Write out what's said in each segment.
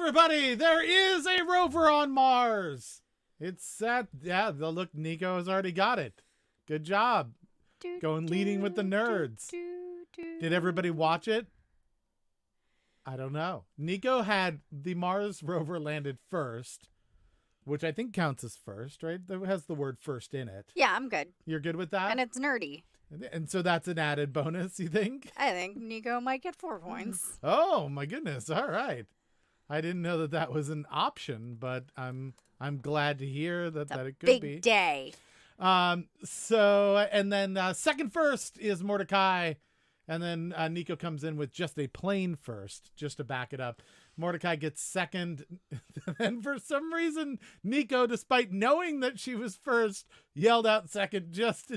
everybody, there is a rover on Mars. It's that, look, Nico has already got it. Good job. Going leading with the nerds. Did everybody watch it? I don't know. Nico had the Mars rover landed first, which I think counts as first, right? That has the word first in it. Yeah, I'm good. You're good with that? And it's nerdy. And so that's an added bonus, you think? I think Nico might get 4 points. Oh, my goodness. All right. I didn't know that was an option, but I'm glad to hear that it could be. Big day. So, and then second first is Mordecai, and then Nico comes in with just a plain first, just to back it up. Mordecai gets second, and for some reason, Nico, despite knowing that she was first, yelled out second just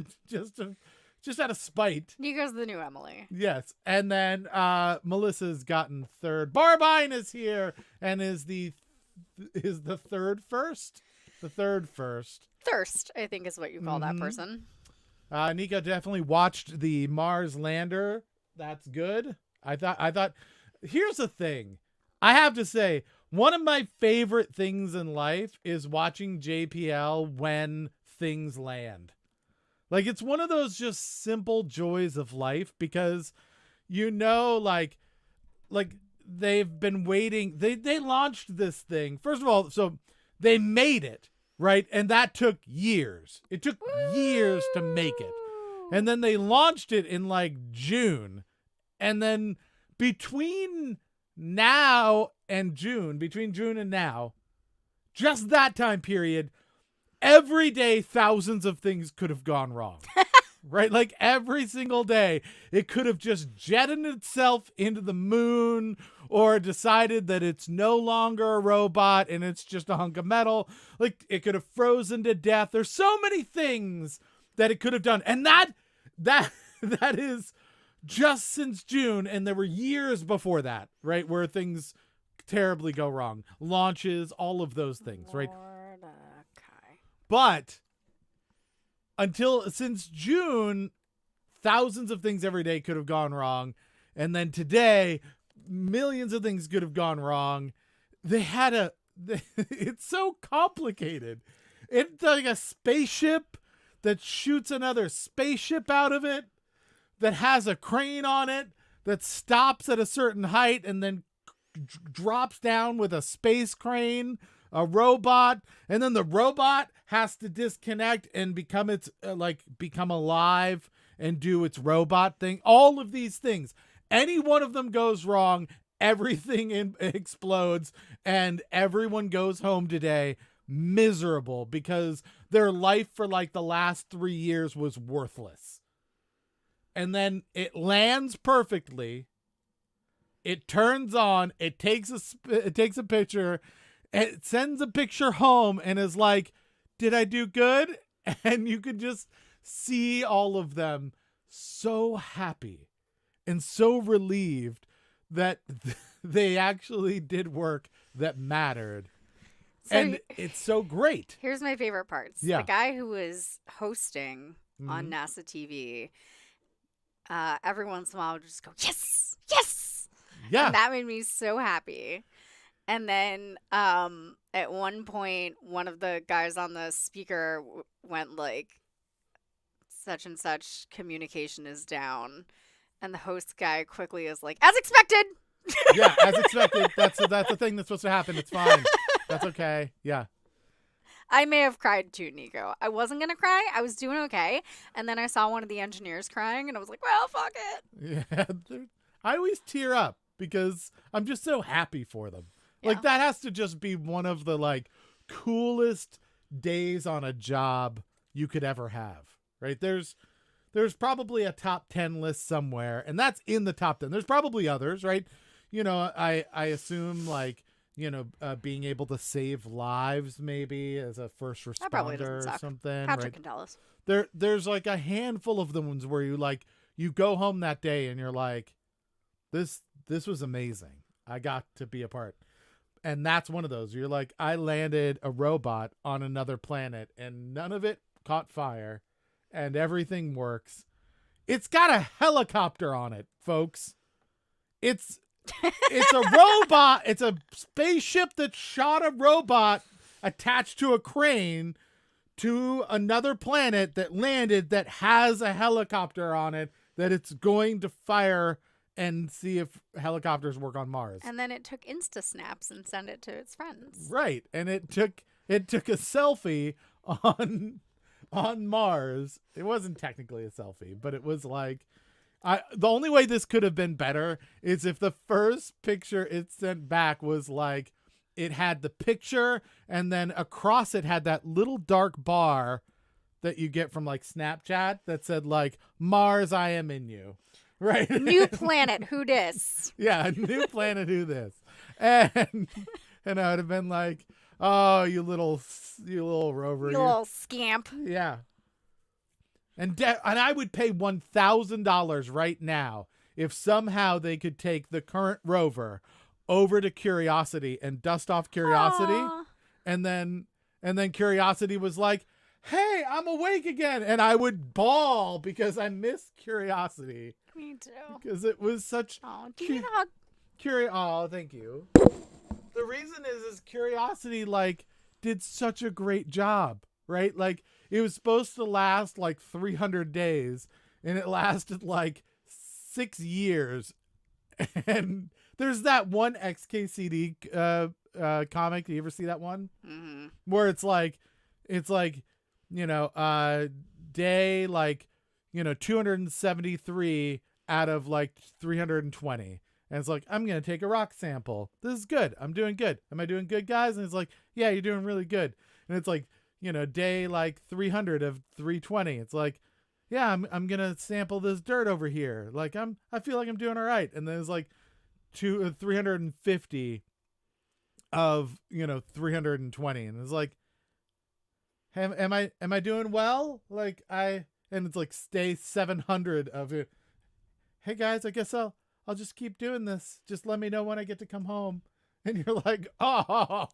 out of spite. Nico's the new Emily. Yes, and then Melissa's gotten third. Barbine is here and is the third first. The third first. Thirst, I think, is what you call that person. Nico definitely watched the Mars lander. That's good. I thought. Here's the thing. I have to say, one of my favorite things in life is watching JPL when things land. Like, it's one of those just simple joys of life because, like they've been waiting. They launched this thing. First of all, so they made it, right? And that took years. It took years to make it. And then they launched it in like June. And then between June and now, just that time period, every day thousands of things could have gone wrong. Right? Like every single day, it could have just jetted itself into the moon or decided that it's no longer a robot and it's just a hunk of metal. Like it could have frozen to death. There's so many things that it could have done. And that is just since June. And there were years before that, right? Where things terribly go wrong. Launches, all of those things, right? But since June, thousands of things every day could have gone wrong. And then today, millions of things could have gone wrong. It's so complicated. It's like a spaceship that shoots another spaceship out of it, that has a crane on it, that stops at a certain height and then drops down with a space crane, a robot, and then the robot has to disconnect and become alive and do its robot thing. All of these things, any one of them goes wrong, everything explodes, and everyone goes home today miserable because their life for like the last 3 years was worthless. And then it lands perfectly. It turns on. It takes a picture. It sends a picture home and is like, did I do good? And you could just see all of them so happy and so relieved that they actually did work that mattered. And it's so great. Here's my favorite parts. Yeah. The guy who was hosting on NASA TV, every once in a while would just go, yes, yes. Yeah. And that made me so happy. And then at one point, one of the guys on the speaker went like, such and such communication is down. And the host guy quickly is like, as expected. Yeah, as expected. That's the thing that's supposed to happen. It's fine. That's okay. Yeah. I may have cried too, Nico. I wasn't going to cry. I was doing okay. And then I saw one of the engineers crying and I was like, well, fuck it. Yeah. I always tear up because I'm just so happy for them. Yeah. Like that has to just be one of the like coolest days on a job you could ever have, right? There's probably a top 10 list somewhere, and that's in the top 10. There's probably others, right? I assume like, being able to save lives maybe as a first responder or something. Patrick right? can tell us. There's like a handful of the ones where you go home that day and you're like, this was amazing. I got to be a part. And that's one of those. You're like, I landed a robot on another planet and none of it caught fire and everything works. It's got a helicopter on it, folks. It's It's a robot. It's a spaceship that shot a robot attached to a crane to another planet that landed that has a helicopter on it that it's going to fire and see if helicopters work on Mars. And then it took Insta snaps and sent it to its friends. Right. And it took a selfie on Mars. It wasn't technically a selfie, but it was like the only way this could have been better is if the first picture it sent back was like it had the picture and then across it had that little dark bar that you get from like Snapchat that said like Mars, I am in you. Right. New planet, who dis? Yeah, new planet, who this? And I would have been like, oh, you little rover. You little scamp. Yeah. And I would pay $1,000 right now if somehow they could take the current rover over to Curiosity and dust off Curiosity. Aww. And then Curiosity was like, hey, I'm awake again. And I would bawl because I missed Curiosity. Me too. Because it was such... Oh, do you need a hug? Oh, thank you. The reason is Curiosity, like, did such a great job, right? Like, it was supposed to last, like, 300 days, and it lasted, like, 6 years. And there's that one XKCD comic. Do you ever see that one? Mm-hmm. Where it's like, day, like, 273 out of, like, 320. And it's like, I'm going to take a rock sample. This is good. I'm doing good. Am I doing good, guys? And it's like, yeah, you're doing really good. And it's like, day like 300 of 320. It's like, yeah, I'm going to sample this dirt over here. Like I feel like I'm doing all right. And then it's like 350 of, 320. And it's like, am I doing well? Like and it's like stay 700 of it. Hey guys, I guess I'll just keep doing this. Just let me know when I get to come home. And you're like, oh,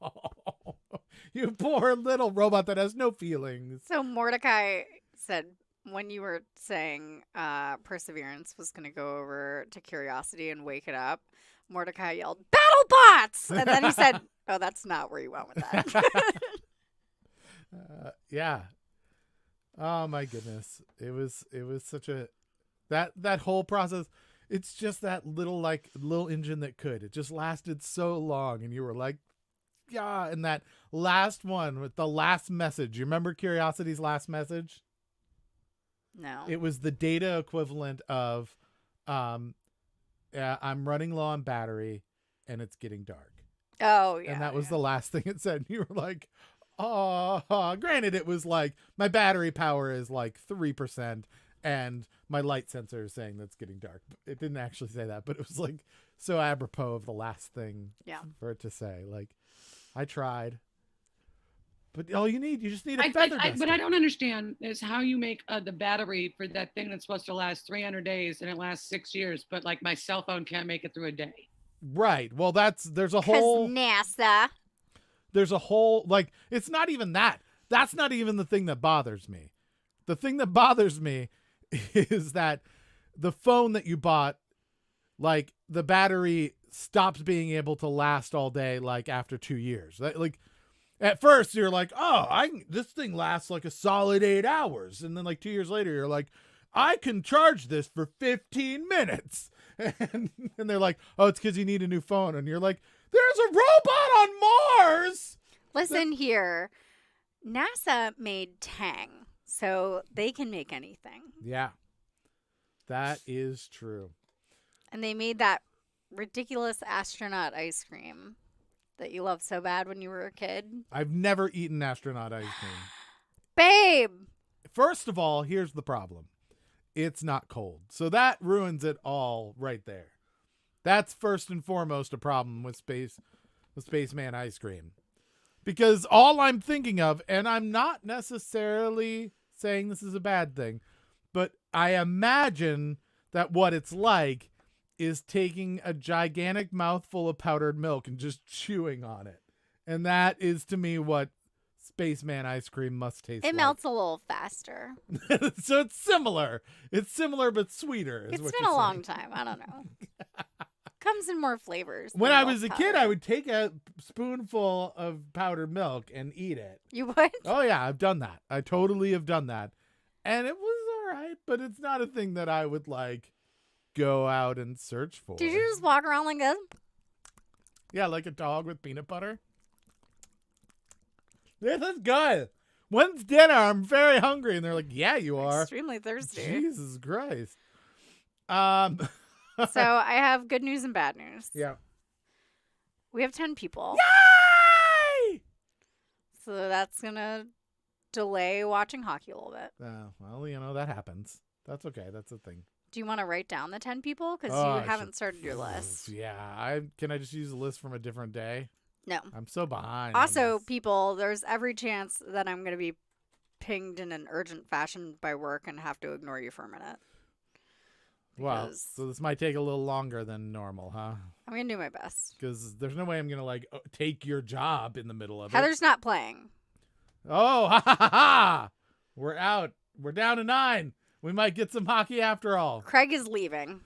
you poor little robot that has no feelings. So Mordecai said when you were saying Perseverance was going to go over to Curiosity and wake it up, Mordecai yelled, BattleBots! And then he said, oh, that's not where you went with that. Yeah. Oh my goodness. It was such a, that whole process. It's just that little engine that could. It just lasted so long, and you were like, yeah. And that last one with the last message. You remember Curiosity's last message? No. It was the data equivalent of, I'm running low on battery, and it's getting dark. Oh yeah. And that was the last thing it said. And you were like, oh. Granted, it was like my battery power is like 3%. And my light sensor is saying that's getting dark. It didn't actually say that, but it was like so apropos of the last thing for it to say. Like, I tried. But all you just need a feather duster. But I don't understand is how you make the battery for that thing that's supposed to last 300 days and it lasts 6 years, but like my cell phone can't make it through a day. Right. Well, there's a 'Cause whole... NASA. There's a whole... Like, it's not even that. That's not even the thing that bothers me. The thing that bothers me is that the phone that you bought, like the battery stops being able to last all day, like after 2 years. Like at first you're like, oh, this thing lasts like a solid 8 hours. And then like 2 years later, you're like, I can charge this for 15 minutes. And they're like, oh, it's because you need a new phone. And you're like, there's a robot on Mars. Listen here. NASA made Tang. So they can make anything. Yeah, that is true. And they made that ridiculous astronaut ice cream that you loved so bad when you were a kid. I've never eaten astronaut ice cream. Babe! First of all, here's the problem. It's not cold. So that ruins it all right there. That's first and foremost a problem with Spaceman ice cream. Because all I'm thinking of, and I'm not necessarily saying this is a bad thing, but I imagine that what it's like is taking a gigantic mouthful of powdered milk and just chewing on it. And that is to me what Spaceman ice cream must taste like. It melts a little faster. So it's similar. It's similar but sweeter. It's been a long time. I don't know. Comes in more flavors. When than I milk was a powder. kid, I would take a spoonful of powdered milk and eat it. You would? Oh yeah, I've done that. I totally have done that. And it was all right, but it's not a thing that I would like go out and search for. Did you just walk around like this? Yeah, like a dog with peanut butter. This is good. When's dinner? I'm very hungry. And they're like, yeah, you are. Extremely thirsty. Jesus Christ. So I have good news and bad news. Yeah. We have 10 people. Yay! So that's going to delay watching hockey a little bit. Well, you know, that happens. That's okay. That's a thing. Do you want to write down the 10 people? Because Oh, I you haven't should- started your list. Yeah. Can I just use a list from a different day? No. I'm so behind. on Also, this. people, there's every chance that I'm going to be pinged in an urgent fashion by work and have to ignore you for a minute. Wow. because- So this might take a little longer than normal, huh? I'm going to do my best. Because there's no way I'm going to, like, take your job in the middle of it. Heather's not playing. Oh, ha ha ha! We're out. We're down to 9. We might get some hockey after all. Craig is leaving.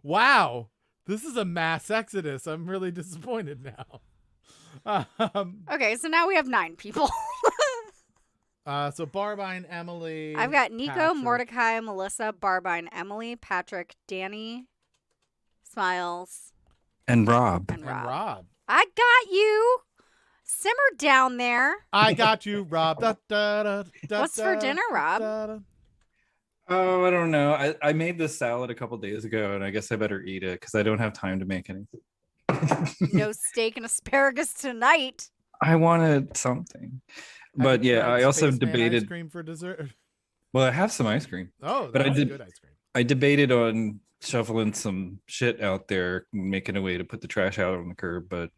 Wow. This is a mass exodus. I'm really disappointed now. Okay, so now we have 9 people. So Barbine, Emily. I've got Nico, Patrick. Mordecai, Melissa, Barbine, Emily, Patrick, Danny, Smiles, And Rob. and and Rob. Rob. I got you. Simmer down there. I got you, Rob. Da, da, da, da, What's for da, dinner, Rob? da, da. Oh, I don't know. I made this salad a couple days ago, and I guess I better eat it because I don't have time to make anything. No steak and asparagus tonight. I wanted something. Have But you yeah, tried I also Spaceman ice debated. cream for dessert. Well, I have some ice cream. Oh, But I that's did- good ice cream. I debated on shoveling some shit out there, making a way to put the trash out on the curb, but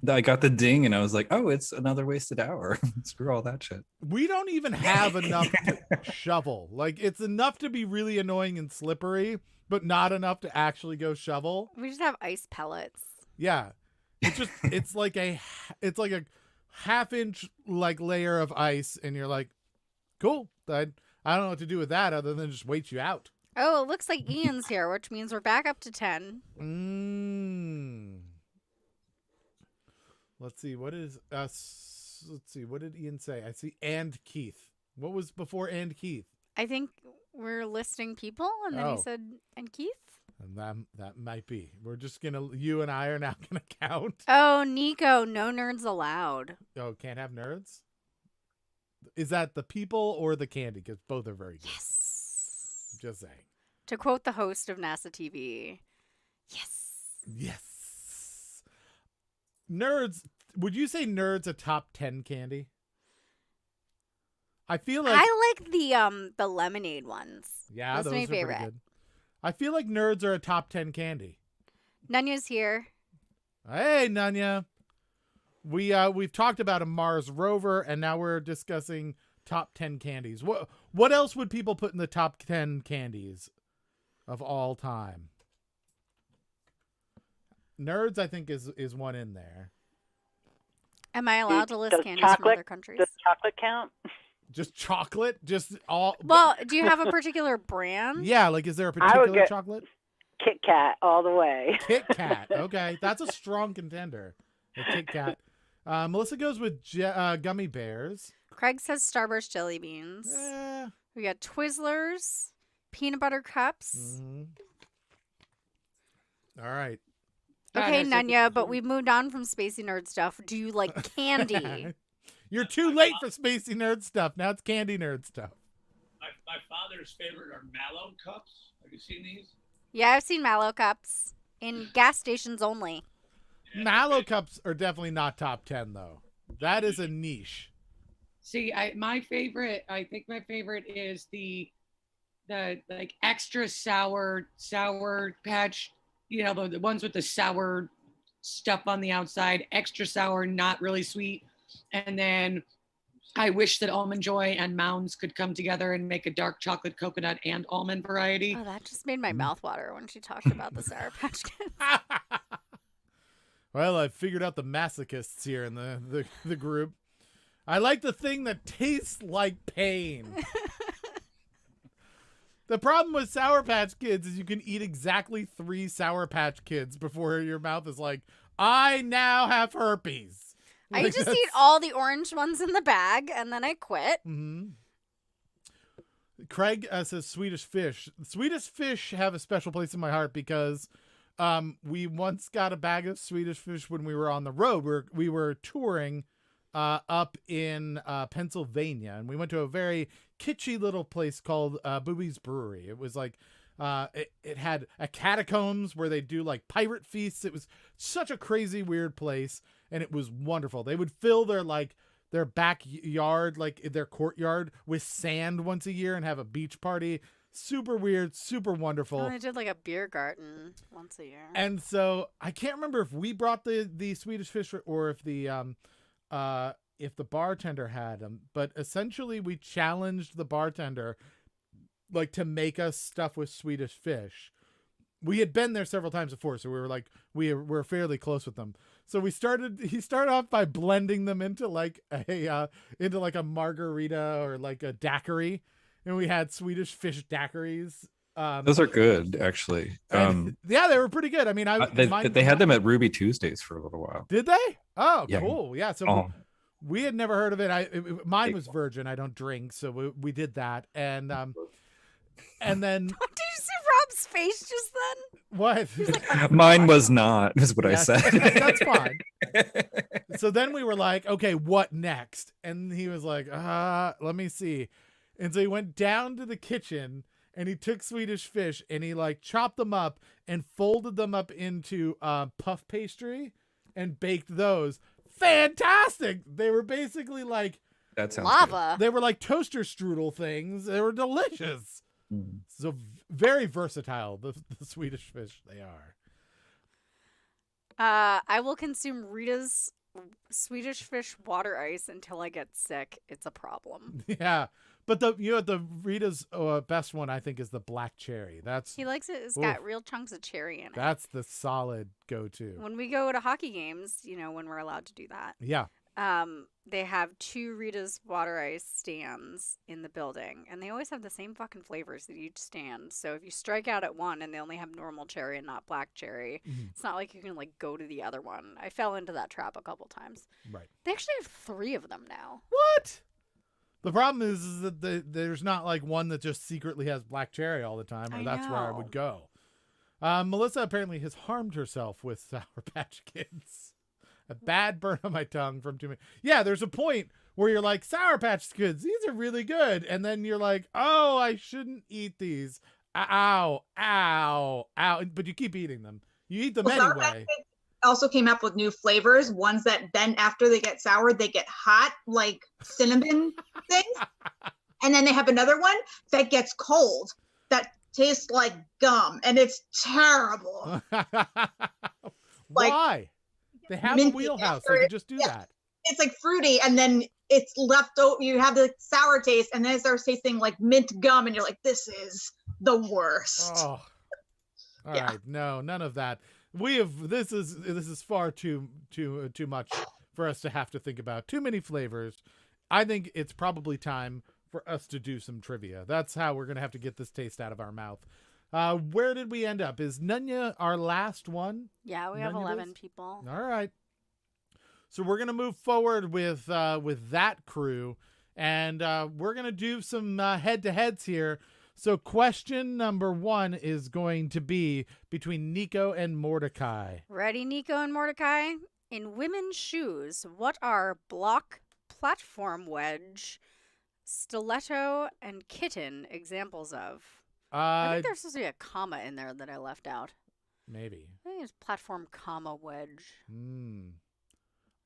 I got the ding and I was like, oh, it's another wasted hour. Screw all that shit. We don't even have enough to shovel. Like, it's enough to be really annoying and slippery, but not enough to actually go shovel. We just have ice pellets. Yeah. It's just it's like a half-inch like layer of ice, and you're like, cool. I don't know what to do with that other than just wait you out. Oh, it looks like Ian's here, which means we're back up to 10. Let's see. What is let's see. What did Ian say? I see and Keith. What was before and Keith? I think we're listing people, and then Oh. he said, and Keith? And that might be. We're just you and I are now gonna count. Oh, Nico, no nerds allowed. Oh, can't have nerds? Is that the people or the candy? Because both are very good. Yes. Just saying. To quote the host of NASA TV, yes. Yes. Nerds. Would you say nerds a top 10 candy? I feel like I like the lemonade ones. yeah, those are those my are pretty favorite. good. I feel like nerds are a top 10 candy. Nanya's here. Hey, Nanya. We've talked about a Mars rover, and now we're discussing top 10 candies. What else would people put in the top 10 candies of all time? Nerds, I think, is one in there. Am I allowed to list Does candies from chocolate- other countries? Does chocolate count? Just chocolate, just all. Well, do you have a particular brand? Yeah, like is there a I would particular get- chocolate? Kit Kat all the way. Kit Kat. Okay, that's a strong contender. A Kit Kat. Melissa goes with gummy bears. Craig says Starburst jelly beans. Eh, We got Twizzlers, peanut butter cups. mhm. All right. Okay, God, I said- Nanya, but we've moved on from spacey nerd stuff. Do you like candy? You're too late for spacey nerd stuff. Now it's candy nerd stuff. My father's favorite are mallow cups. Have you seen these? Yeah, I've seen Mallow cups in gas stations only. Mallow cups are definitely not top 10 though. That is a niche. See, I think my favorite is the like extra sour patch, you know, the ones with the sour stuff on the outside, extra sour, not really sweet. And then I wish that Almond Joy and Mounds could come together and make a dark chocolate coconut and almond variety. Oh, that just made my mouth water when she talked about the Sour Patch Kids. Well, I've figured out the masochists here in the group. I like the thing that tastes like pain. The problem with Sour Patch Kids is you can eat exactly 3 Sour Patch Kids before your mouth is like, I now have herpes. I Like, just that's- eat all the orange ones in the bag and then I quit. Mhm. Craig says Swedish Fish. Swedish Fish have a special place in my heart because we once got a bag of Swedish Fish when we were on the road. We were touring up in Pennsylvania, and we went to a very kitschy little place called Booby's Brewery. It was like it had a catacombs where they do like pirate feasts. It was such a crazy weird place, and it was wonderful. They would fill their backyard, like their courtyard, with sand once a year and have a beach party. Super weird, super wonderful. Oh, I did like a beer garden once a year. And so I can't remember if we brought the Swedish Fish or if the bartender had them, but essentially we challenged the bartender like to make us stuff with Swedish Fish. We had been there several times before, so we were like we were fairly close with them. So he started off by blending them into like a margarita or like a daiquiri, and we had Swedish Fish daiquiris. Those are good, actually. Yeah, they were pretty good. I mean, They had them at Ruby Tuesdays for a little while. Did they? Oh, Yeah. cool. Yeah. So Oh, we had never heard of it. Mine was virgin. I don't drink, so we did that. And then Did you see Rob's face just then? what? mine was not, is what I Yes, said. That's fine. So then we were like, okay, what next? And he was like, let me see. And so he went down to the kitchen and he took Swedish Fish and he like chopped them up and folded them up into puff pastry and baked those. Fantastic. They were basically like That sounds Lava. they were like toaster strudel things. They were delicious. good. Mm. So very versatile, the Swedish Fish they are. I will consume Rita's Swedish Fish water ice until I get sick. It's a problem. Yeah. But the Rita's best one I think is the black cherry. That's He likes it. It's got real chunks of cherry in it. that's the solid go-to. When we go to hockey games, when we're allowed to do that, Yeah. they have 2 Rita's water ice stands in the building, and they always have the same fucking flavors at each stand. So if you strike out at one and they only have normal cherry and not black cherry, Mhm. it's not like you can like go to the other one. I fell into that trap a couple times. Right. They actually have 3 of them now. What? The problem is that there's not like one that just secretly has black cherry all the time, or I that's where I know. would go. Melissa apparently has harmed herself with Sour Patch Kids. A bad burn on my tongue from too many. Yeah, there's a point where you're like, Sour Patch Kids, these are really good. And then you're like, oh, I shouldn't eat these. Ow, ow, ow. But you keep eating them. You eat them Well, Sour Patch anyway. Kids also came up with new flavors, ones that then after they get sour, they get hot, like cinnamon things. And then they have another one that gets cold that tastes like gum, and it's terrible. Why? They have a minty wheelhouse. after They can it- just do yeah. that. It's like fruity, and then it's left over. You have the sour taste, and then it starts tasting like mint gum, and you're like, this is the worst. Oh. All right, Yeah. no, none of that. We have this is far too much for us to have to think about. Too many flavors. I think it's probably time for us to do some trivia. That's how we're gonna have to get this taste out of our mouth. Where did we end up? Is Nunya our last one? Yeah, we have None of 11 those? people. All right. So we're gonna move forward with that crew, and we're gonna do some head-to-heads here. So question number 1 is going to be between Nico and Mordecai. Ready, Nico and Mordecai? In women's shoes, what are block, platform wedge, stiletto, and kitten examples of? I think there's supposed to be a comma in there that I left out. Maybe. I think it's platform, comma, wedge.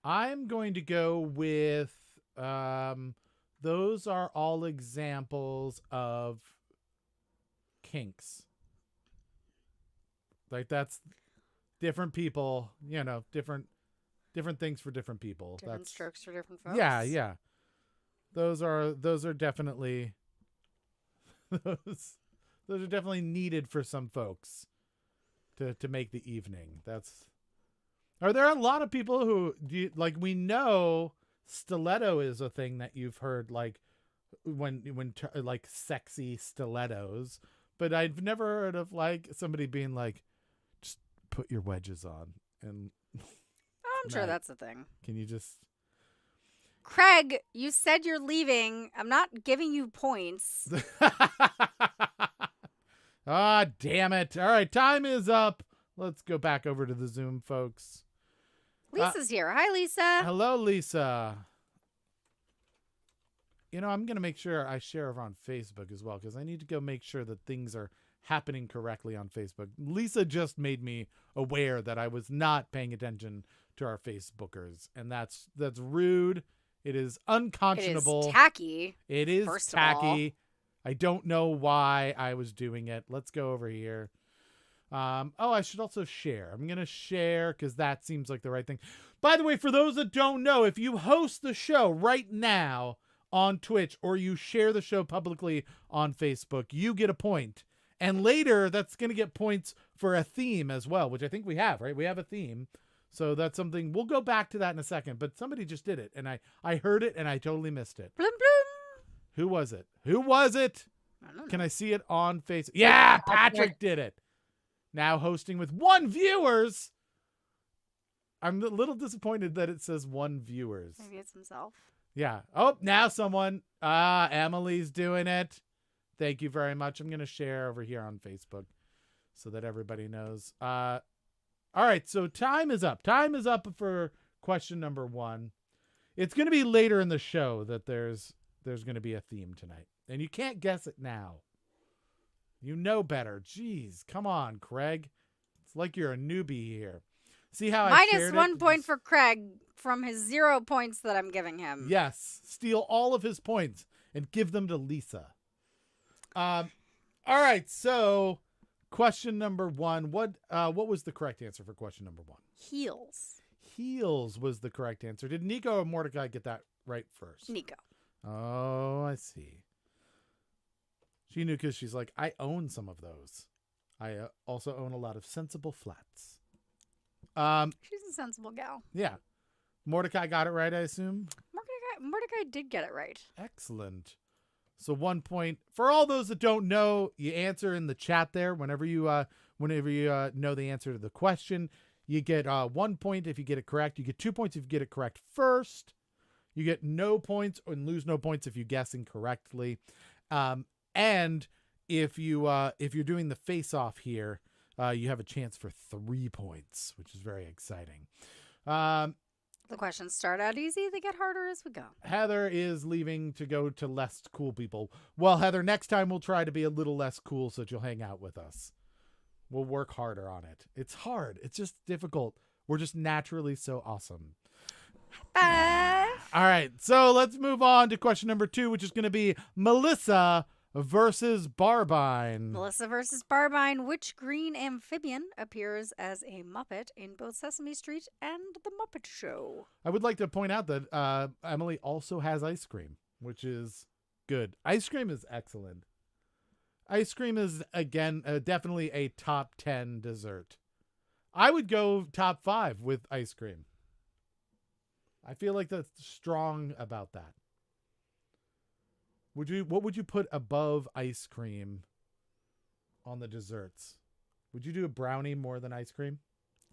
I'm going to go with those are all examples of kinks. Like that's different people, different things for different people. Different That's strokes for different folks. yeah. Those are definitely those are definitely needed for some folks to make the evening. Are there a lot of people who we know stiletto is a thing that you've heard like like sexy stilettos, but I've never heard of like somebody being like, just put your wedges on and I'm sure Right. that's a thing. can you just Craig, you said you're leaving. I'm not giving you points. Ah, damn it. All right, time is up. Let's go back over to the Zoom, folks. Lisa's here. Hi, Lisa. Hello, Lisa. You know, I'm going to make sure I share over on Facebook as well, because I need to go make sure that things are happening correctly on Facebook. Lisa just made me aware that I was not paying attention to our Facebookers, and that's rude. It is It unconscionable. is tacky. It is first of all. tacky. I don't know why I was doing it. Let's go over here. I should also share. I'm going to share because that seems like the right thing. By the way, for those that don't know, if you host the show right now on Twitch or you share the show publicly on Facebook, you get a point. And later, that's going to get points for a theme as well, which I think we have, right? We have a theme. So that's something, we'll go back to that in a second, but somebody just did it and I heard it and I totally missed it. Bloom, bloom. Who was it? Who was it? I don't know. Can I see it on Facebook? Yeah, Patrick did it. Now hosting with 1 viewers. I'm a little disappointed that it says 1 viewers. Maybe it's himself. Yeah. Oh, now someone. Emily's doing it. Thank you very much. I'm going to share over here on Facebook so that everybody knows. All right, so time is up. Time is up for question number 1. It's going to be later in the show that there's going to be a theme tonight. And you can't guess it now. You know better. Jeez, come on, Craig. It's like you're a newbie here. See how I Minus shared 1 it? point for Craig from his 0 points that I'm giving him. Yes, steal all of his points and give them to Lisa. All right, so question number 1. What was the correct answer for question number 1? Heels. Heels was the correct answer. Did Nico or Mordecai get that right first? Nico. Oh, I see. She knew because she's like, I own some of those. I also own a lot of sensible flats. She's a sensible gal. Yeah. Mordecai got it right, I assume. Mordecai did get it right. Excellent. So 1 point for all those that don't know. You answer in the chat there. Whenever you know the answer to the question, you get 1 point if you get it correct. You get 2 points if you get it correct first. You get no points and lose no points if you guess incorrectly. And if you're doing the face-off here, you have a chance for 3 points, which is very exciting. The questions start out easy. They get harder as we go. Heather is leaving to go to less cool people. Well, Heather, next time we'll try to be a little less cool so that you'll hang out with us. We'll work harder on it. It's hard. It's just difficult. We're just naturally so awesome. Bye. All right, so let's move on to question number 2, which is going to be Melissa versus Barbine. Melissa versus Barbine. Which green amphibian appears as a Muppet in both Sesame Street and The Muppet Show? I would like to point out that Emily also has ice cream, which is good. Ice cream is excellent. Ice cream is, again, definitely a top 10 dessert. I would go top 5 with ice cream. I feel like that's strong about that. What would you put above ice cream on the desserts? Would you do a brownie more than ice cream?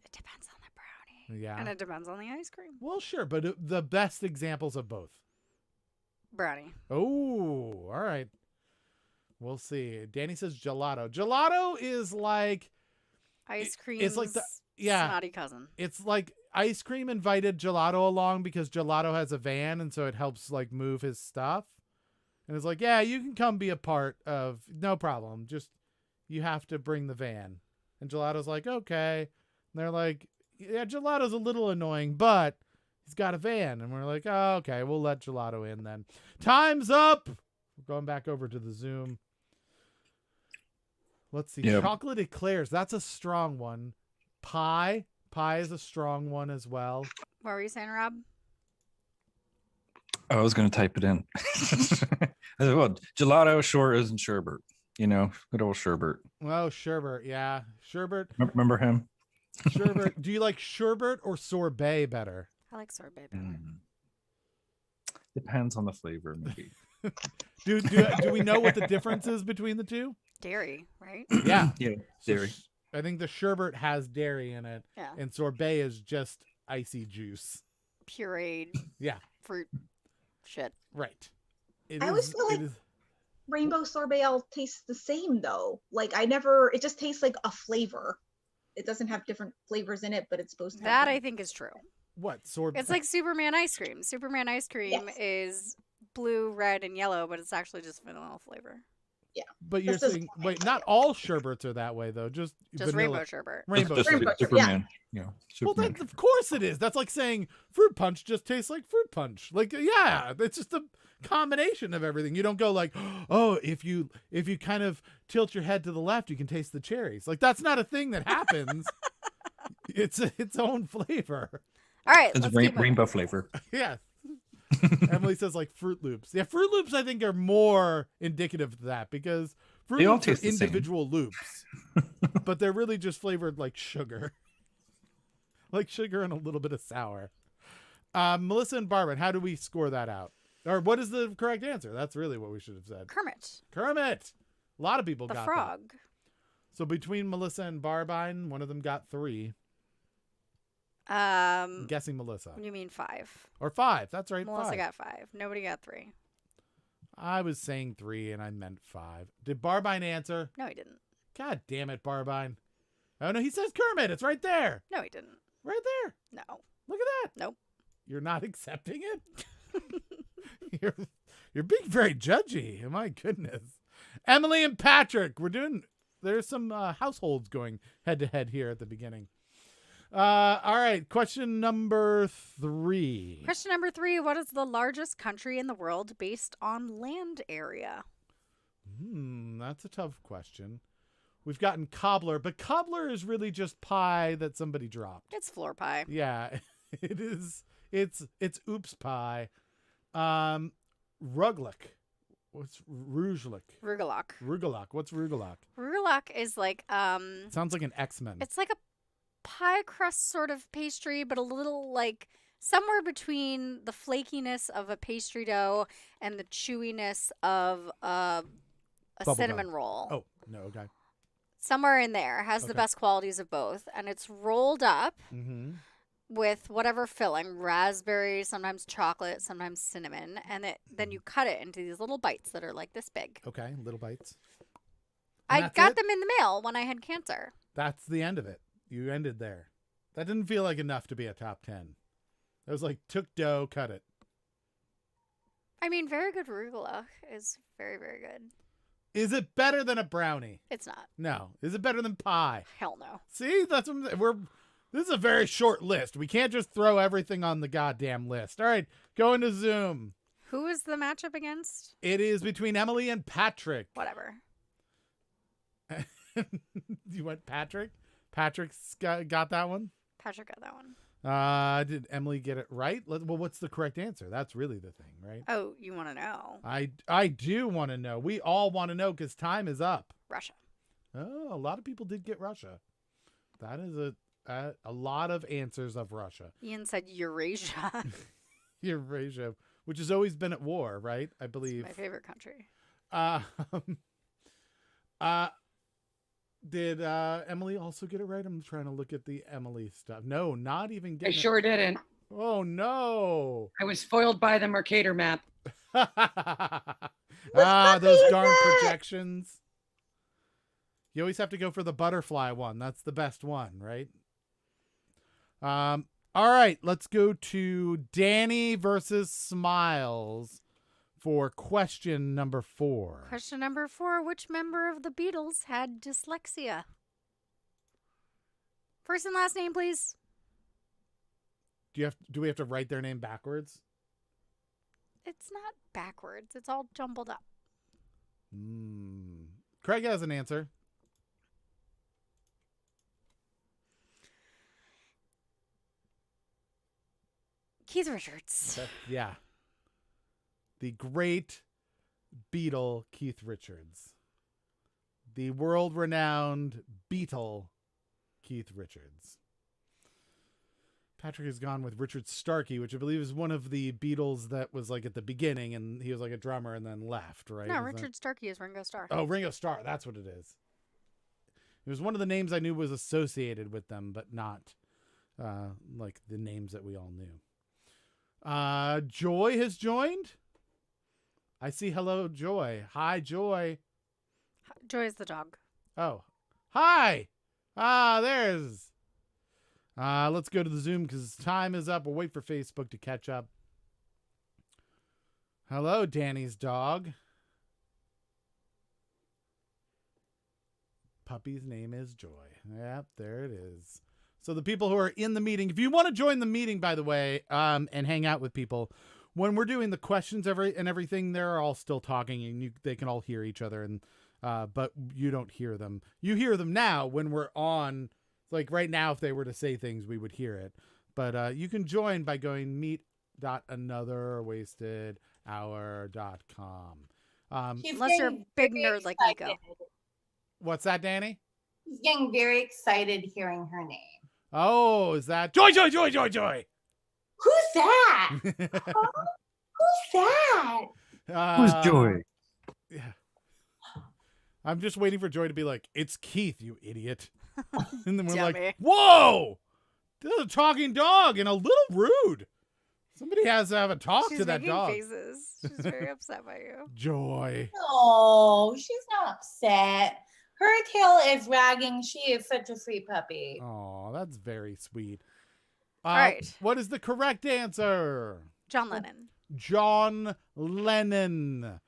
It depends on the brownie. Yeah. And it depends on the ice cream. Well, sure, but the best examples of both. Brownie. Oh, all right. We'll see. Danny says gelato. Gelato is like Ice cream. it's like yeah. Snotty cousin. It's like ice cream invited gelato along because gelato has a van and so it helps like move his stuff. And it's like, yeah, you can come be a part of, no problem. Just, you have to bring the van. And gelato's like, okay. And they're like, yeah, gelato's a little annoying, but he's got a van. And we're like, oh, okay, we'll let gelato in then. Time's up. We're going back over to the Zoom. Let's see. Yep. Chocolate eclairs. That's a strong one. Pie. Pie is a strong one as well. What were you saying, Rob? I was going to type it in. I said, well, gelato sure isn't sherbet. You know, good old sherbet. Oh, sherbet. Yeah. Sherbet. Remember him? Sherbet. Do you like sherbet or sorbet better? I like sorbet better. Depends on the flavor, maybe. Do we know what the difference is between the two? Dairy, right? Yeah. Yeah, So dairy. I think the sherbet has dairy in it, Yeah. and sorbet is just icy juice. Pureed Yeah, fruit shit. right. I always feel like rainbow sorbet all tastes the same though. Like it just tastes like a flavor. It doesn't have different flavors in it, but it's supposed to have That I them. think is true. what sorbet? It's like Superman ice cream. Superman ice cream Yes. is blue, red, and yellow, but it's actually just vanilla flavor. but you're this is saying fine. wait, not all sherbets are that way though. Just Just vanilla. rainbow sherbet. Rainbow Just sherbet. Rainbow sherbet, Superman. You know, Well, Superman. of course it is. That's like saying fruit punch just tastes like fruit punch. Like, yeah, it's just a combination of everything. You don't go like, oh, if you kind of tilt your head to the left, you can taste the cherries. Like, that's not a thing that happens. It's its own flavor. All right, It's let's keep moving. rainbow flavor. Yeah. Emily says like Fruit Loops. Yeah, Fruit Loops I think are more indicative of that because Fruit They all Loops are taste the same. individual loops, but they're really just flavored like sugar. Like sugar and a little bit of sour. Melissa and Barbara, how do we score that out? Or what is the correct answer? That's really what we should have said. Kermit, Kermit. A lot of people the got frog. that. So between Melissa and Barbine, one of them got 3. I'm guessing Melissa. You mean 5? Or 5. That's right. Melissa 5. got 5. Nobody got 3. I was saying 3 and I meant 5. Did Barbine answer? No, he didn't. God damn it, Barbine. Oh no, he says Kermit. It's right there. No, he didn't. Right there. No. Look at that. Nope. You're not accepting it? you're being very judgy. My goodness. Emily and Patrick, there's some households going head to head here at the beginning. All right, question number 3. Question number 3. What is the largest country in the world based on land area? That's a tough question. We've gotten cobbler, but cobbler is really just pie that somebody dropped. It's floor pie. Yeah, it is. It's oops pie. Ruglik. What's Rujlik? Rugelach. Rugelach. What's Rugelach? Rugelach is like Sounds like an X-Men. it's like a pie crust sort of pastry, but a little like somewhere between the flakiness of a pastry dough and the chewiness of a Bubble cinnamon gum. roll. Oh, no, okay. Somewhere in there has the Okay. best qualities of both, and it's rolled up Mm-hmm. with whatever filling, raspberry, sometimes chocolate, sometimes cinnamon, and then you cut it into these little bites that are like this big. Okay, little bites. I that's got it? them in the mail when I had cancer. That's the end of it. You ended there. That didn't feel like enough to be a top 10. It was like, took dough, cut it. I mean, very good arugula is very, very good. Is it better than a brownie? It's not. No. Is it better than pie? Hell no. See, that's what this is a very short list. We can't just throw everything on the goddamn list. All right, go into Zoom. Who is the matchup against? It is between Emily and Patrick. Whatever. You went Patrick? Patrick's got that one? Patrick got that one. Did Emily get it right? Well, what's the correct answer? That's really the thing, right? Oh, you want to know? I do want to know. We all want to know because time is up. Russia. Oh, a lot of people did get Russia. That is a lot of answers of Russia. Ian said Eurasia. Eurasia, which has always been at war, right? I believe. My favorite country. Did Emily also get it right? I'm trying to look at the Emily stuff. No, not even I getting sure didn't. it. Oh no. I was foiled by the Mercator map. Those puppy darn that? projections. You always have to go for the butterfly one. That's the best one, right? All right, let's go to Danny versus Smiles for question number 4. Question number 4. Which member of the Beatles had dyslexia? First and last name, please. Do we have to write their name backwards? It's not backwards. It's all jumbled up. Craig has an answer. Keith Richards. Yeah. The great Beatle Keith Richards. The world-renowned Beatle Keith Richards. Patrick has gone with Richard Starkey, which I believe is one of the Beatles that was like at the beginning, and he was like a drummer and then left, right? No, Is that- Richard Starkey is Ringo Starr. Oh, Ringo Starr. That's what it is. It was one of the names I knew was associated with them, but not like the names that we all knew. Joy has joined. I see. Hello, Joy. Hi, Joy. Joy's the dog. Oh, hi. There's. Let's go to the Zoom because time is up. We'll wait for Facebook to catch up. Hello, Danny's dog. Puppy's name is Joy. Yep, there it is. So the people who are in the meeting, if you want to join the meeting, by the way, and hang out with people, when we're doing the questions and everything, they're all still talking, and they can all hear each other, and but you don't hear them. You hear them now when we're on. Like right now, if they were to say things, we would hear it. But you can join by going meet.anotherwastedhour.com. He's Unless you're a getting big very nerd like excited. Nico. What's that, Danny? He's getting very excited hearing her name. Oh, is that Joy, Joy, Joy, Joy, Joy? Who's that? Huh? Who's that? Who's Joy? Yeah. I'm just waiting for Joy to be like, "It's Keith, you idiot." And then we're Dummy. like, "Whoa! There's a talking dog and a little rude. Somebody has to have a talk She's to that making dog." faces. She's very upset by you. Joy. No, she's not upset. Her tail is wagging. She is such a sweet puppy. Oh, that's very sweet. All right. What is the correct answer? John Lennon. John Lennon.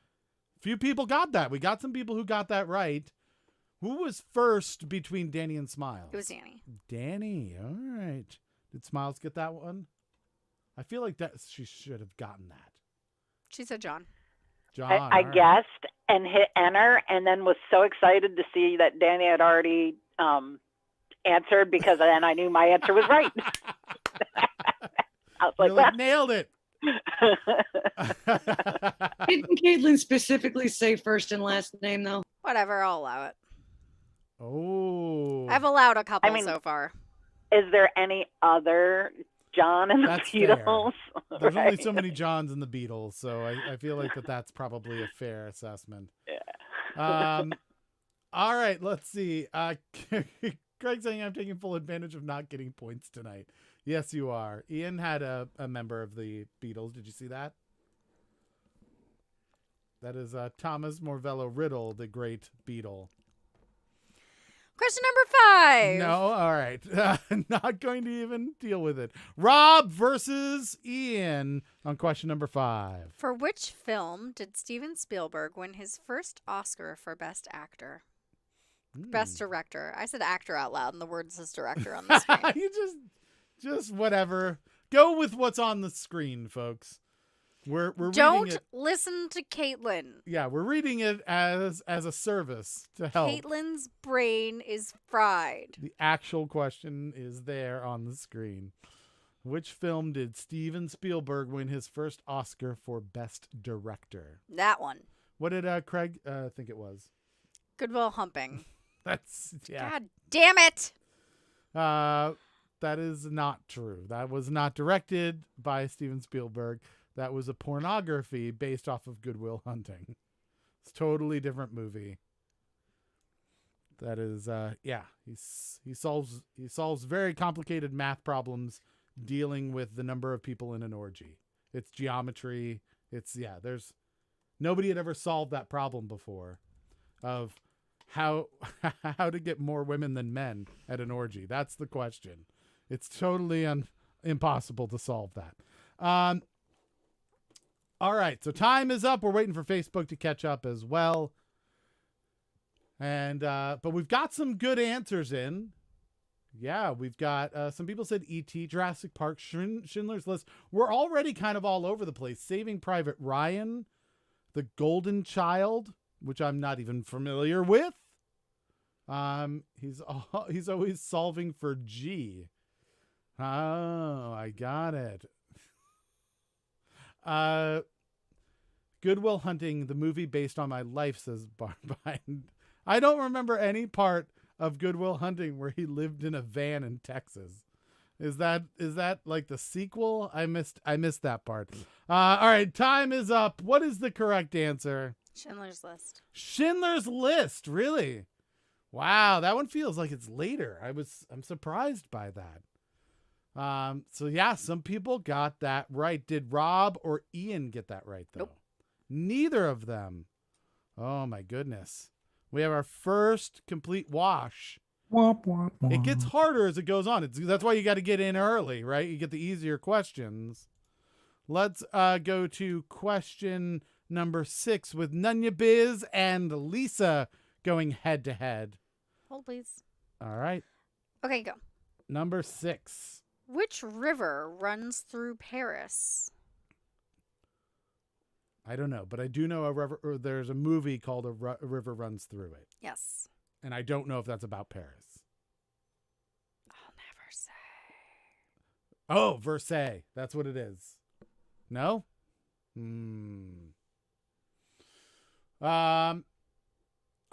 Few people got that. We got some people who got that right. Who was first between Danny and Smiles? It was Danny. Danny. All right. Did Smiles get that one? I feel like that she should have gotten that. She said John. John. I all right. guessed and hit enter, and then was so excited to see that Danny had already answered, because then I knew my answer was right. I was You're like, like, nailed it. Didn't Caitlin specifically say first and last name though? Whatever, I'll allow it. Oh. I've allowed a couple I mean, so far. is there any other John in the That's fair. Beatles? There's only Right. so many Johns in the Beatles, so I feel like that's probably a fair assessment. Yeah. All right, let's see. Craig saying I'm taking full advantage of not getting points tonight. Yes, you are. Ian had a member of the Beatles. Did you see that? That is Thomas Morvello Riddle, the great Beatle. Question number 5. No, all right. Not going to even deal with it. Rob versus Ian on question number 5. For which film did Steven Spielberg win his first Oscar for Best Actor? Best Director. I said actor out loud, and the word says director on the screen. You just whatever. Go with what's on the screen, folks. We're Don't reading it. listen to Caitlin. Yeah, we're reading it as a service to help. Caitlin's brain is fried. The actual question is there on the screen. Which film did Steven Spielberg win his first Oscar for Best Director? That one. What did Craig think it was? Good Will Humping. That's yeah. God damn it. That is not true. That was not directed by Steven Spielberg. That was a pornography based off of Good Will Hunting. It's a totally different movie. That is he solves very complicated math problems dealing with the number of people in an orgy. It's geometry. There's nobody had ever solved that problem before of how to get more women than men at an orgy. That's the question. It's totally impossible to solve that. All right, so time is up. We're waiting for Facebook to catch up as well. And but we've got some good answers in. Yeah, we've got some people said E.T., Jurassic Park, Schindler's List. We're already kind of all over the place. Saving Private Ryan, The Golden Child, which I'm not even familiar with. He's always solving for G. Oh, I got it. Good Will Hunting, the movie based on my life, says Barbine. I don't remember any part of Good Will Hunting where he lived in a van in Texas. Is that like the sequel? I missed that part. All right, time is up. What is the correct answer? Schindler's List. Schindler's List, really? Wow, that one feels like it's later. I'm surprised by that. So yeah, some people got that right. Did Rob or Ian get that right though? Nope. Neither of them. Oh my goodness. We have our first complete wash. Womp, womp, womp. It gets harder as it goes on. That's why you got to get in early, right? You get the easier questions. Let's go to question number 6 with Nunya Biz and Lisa going head to head. Hold, please. All right. Okay, go. Number 6. Which river runs through Paris? I don't know, but I do know there's a movie called A River Runs Through It. Yes. And I don't know if that's about Paris. I'll never say. Oh, Versailles. That's what it is. No? All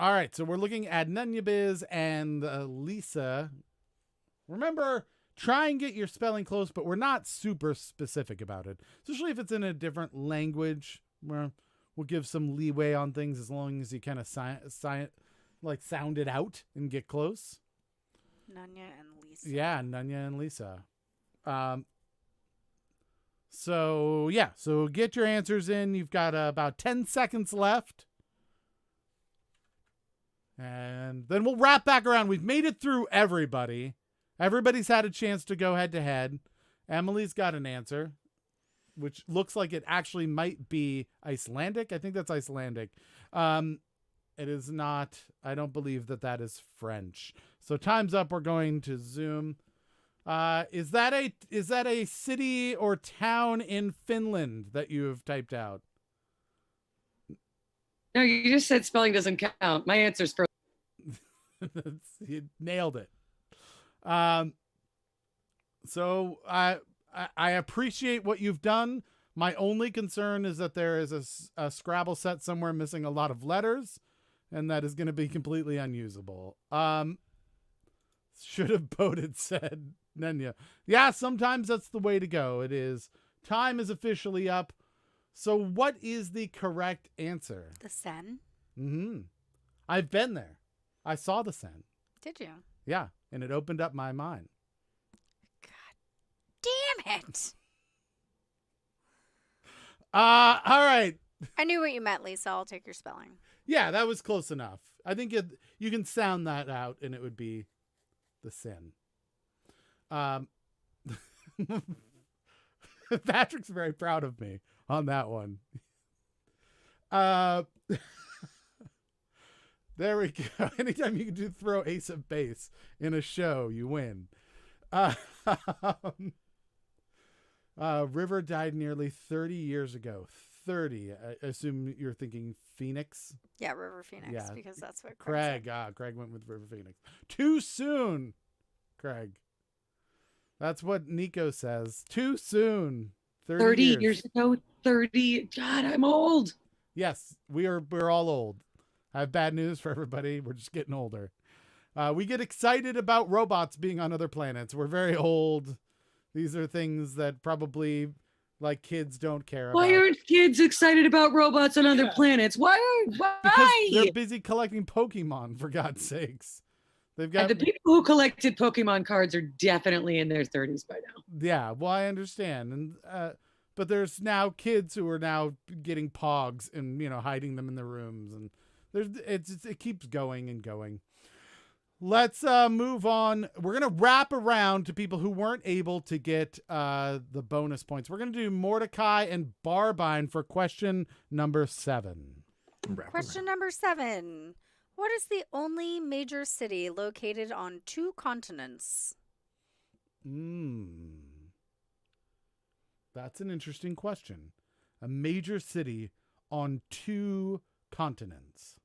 right, so we're looking at Nunya Biz and Lisa. Remember, try and get your spelling close, but we're not super specific about it. Especially if it's in a different language, where we'll give some leeway on things as long as you kind of sound it out and get close. Nunya and Lisa. Yeah, Nunya and Lisa. So get your answers in. You've got about 10 seconds left. And then we'll wrap back around. We've made it through everybody. Everybody's had a chance to go head to head. Emily's got an answer, which looks like it actually might be Icelandic. I think that's Icelandic. It is not. I don't believe that is French. So time's up. We're going to Zoom. Is that a city or town in Finland that you have typed out? No, you just said spelling doesn't count. My answer's for. You nailed it. So I appreciate what you've done. My only concern is that there is a Scrabble set somewhere missing a lot of letters, and that is going to be completely unusable. Should have voted, said Nunya. Yeah, sometimes that's the way to go. It is. Time is officially up. So what is the correct answer? The Seine. Mm-hmm. I've been there. I saw the Seine. Did you? Yeah, and it opened up my mind. Damn it. All right. I knew what you meant, Lisa. I'll take your spelling. Yeah, that was close enough. I think you can sound that out, and it would be the sin. Patrick's very proud of me on that one. There we go. Anytime you can throw ace of base in a show, you win. River died nearly 30 years ago. 30. I assume you're thinking Phoenix. Yeah, River Phoenix, Yeah. because that's what Craig. said. Craig went with River Phoenix. Too soon, Craig. That's what Nico says. Too soon. 30 years ago. 30. God, I'm old. Yes, we're all old. I have bad news for everybody. We're just getting older. We get excited about robots being on other planets. We're very old. These are things that probably like kids don't care Why about. aren't kids excited about robots on other planets? Why? Because they're busy collecting Pokemon, for God's sakes. They've got The people who collected Pokemon cards are definitely in their 30s by now. Yeah, well, I understand. And but there's now kids who are now getting Pogs and hiding them in their rooms, and it keeps going and going. Let's move on. We're gonna wrap around to people who weren't able to get the bonus points. We're gonna do Mordecai and Barbine for question number 7. Question number 7. What is the only major city located on 2 continents? That's an interesting question. A major city on 2 continents.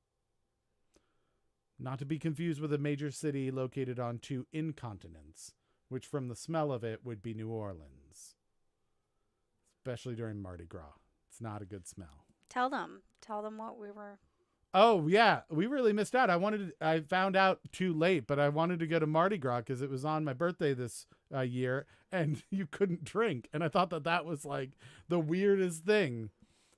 Not to be confused with a major city located on 2 incontinents, which from the smell of it would be New Orleans. Especially during Mardi Gras. It's not a good smell. Tell them what we were. Oh yeah, we really missed out. I found out too late, but I wanted to go to Mardi Gras because it was on my birthday this year, and you couldn't drink, and I thought that was like the weirdest thing,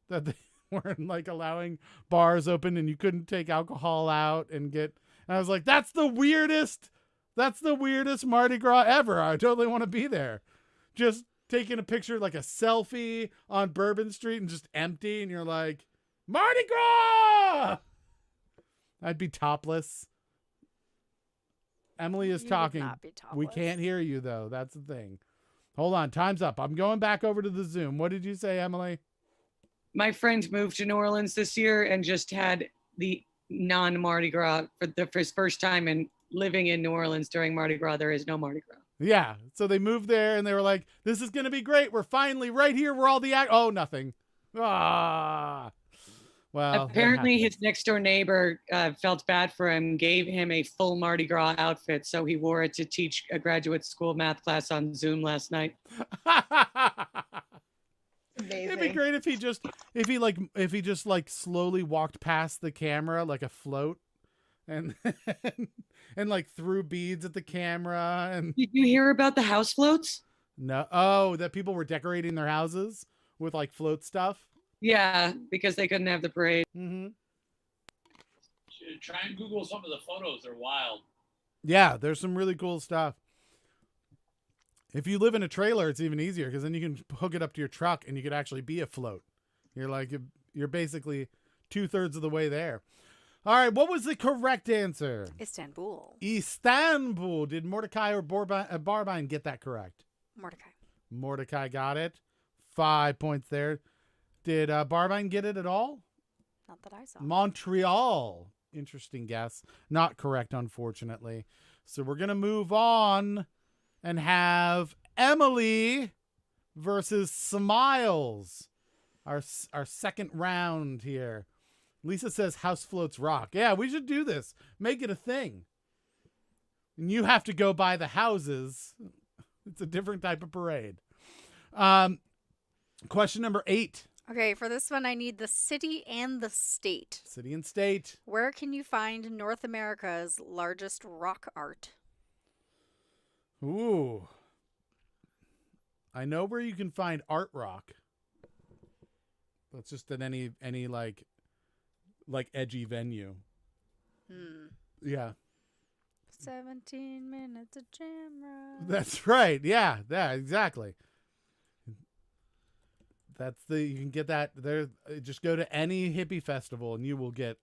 that they weren't like allowing bars open and you couldn't take alcohol out and get. And I was like, that's the weirdest Mardi Gras ever. I totally want to be there. Just taking a picture, like a selfie on Bourbon Street, and just empty, and you're like, Mardi Gras! I'd be topless. Emily is You would talking. not be We topless. can't hear you, though. That's the thing. Hold on. Time's up. I'm going back over to the Zoom. What did you say, Emily? My friend moved to New Orleans this year and just had the non-Mardi Gras for the first time, and living in New Orleans during Mardi Gras, there is no Mardi Gras. Yeah. So they moved there, and they were like, this is going to be great. We're finally right here where all the... Oh, nothing. Ah. Well, Apparently, his next door neighbor felt bad for him, gave him a full Mardi Gras outfit, so he wore it to teach a graduate school math class on Zoom last night. Amazing. It'd be great if he just slowly walked past the camera like a float, and and like threw beads at the camera. And Did you hear about the house floats? no, oh, that people were decorating their houses with like float stuff. Yeah, because they couldn't have the parade. Mm-hmm. Try and Google some of the photos. They're wild. Yeah, there's some really cool stuff. If you live in a trailer, it's even easier because then you can hook it up to your truck and you could actually be a float. You're basically 2/3 of the way there. All right, what was the correct answer? Istanbul. Istanbul. Did Mordecai or Barbine get that correct? Mordecai. Mordecai got it. 5 points there. Did Barbine get it at all? Not that I saw. Montreal. Interesting guess. Not correct, unfortunately. So we're going to move on and have Emily versus Smiles. Our second round here. Lisa says house floats rock. Yeah, we should do this. Make it a thing. And you have to go by the houses. It's a different type of parade. Question number 8. Okay, for this one, I need the city and the state. City and state. Where can you find North America's largest rock art? Ooh. I know where you can find Art Rock. That's just at any like edgy venue. Yeah. 17 minutes of jam rock. That's right. Yeah, exactly. You can get that there. Just go to any hippie festival and you will get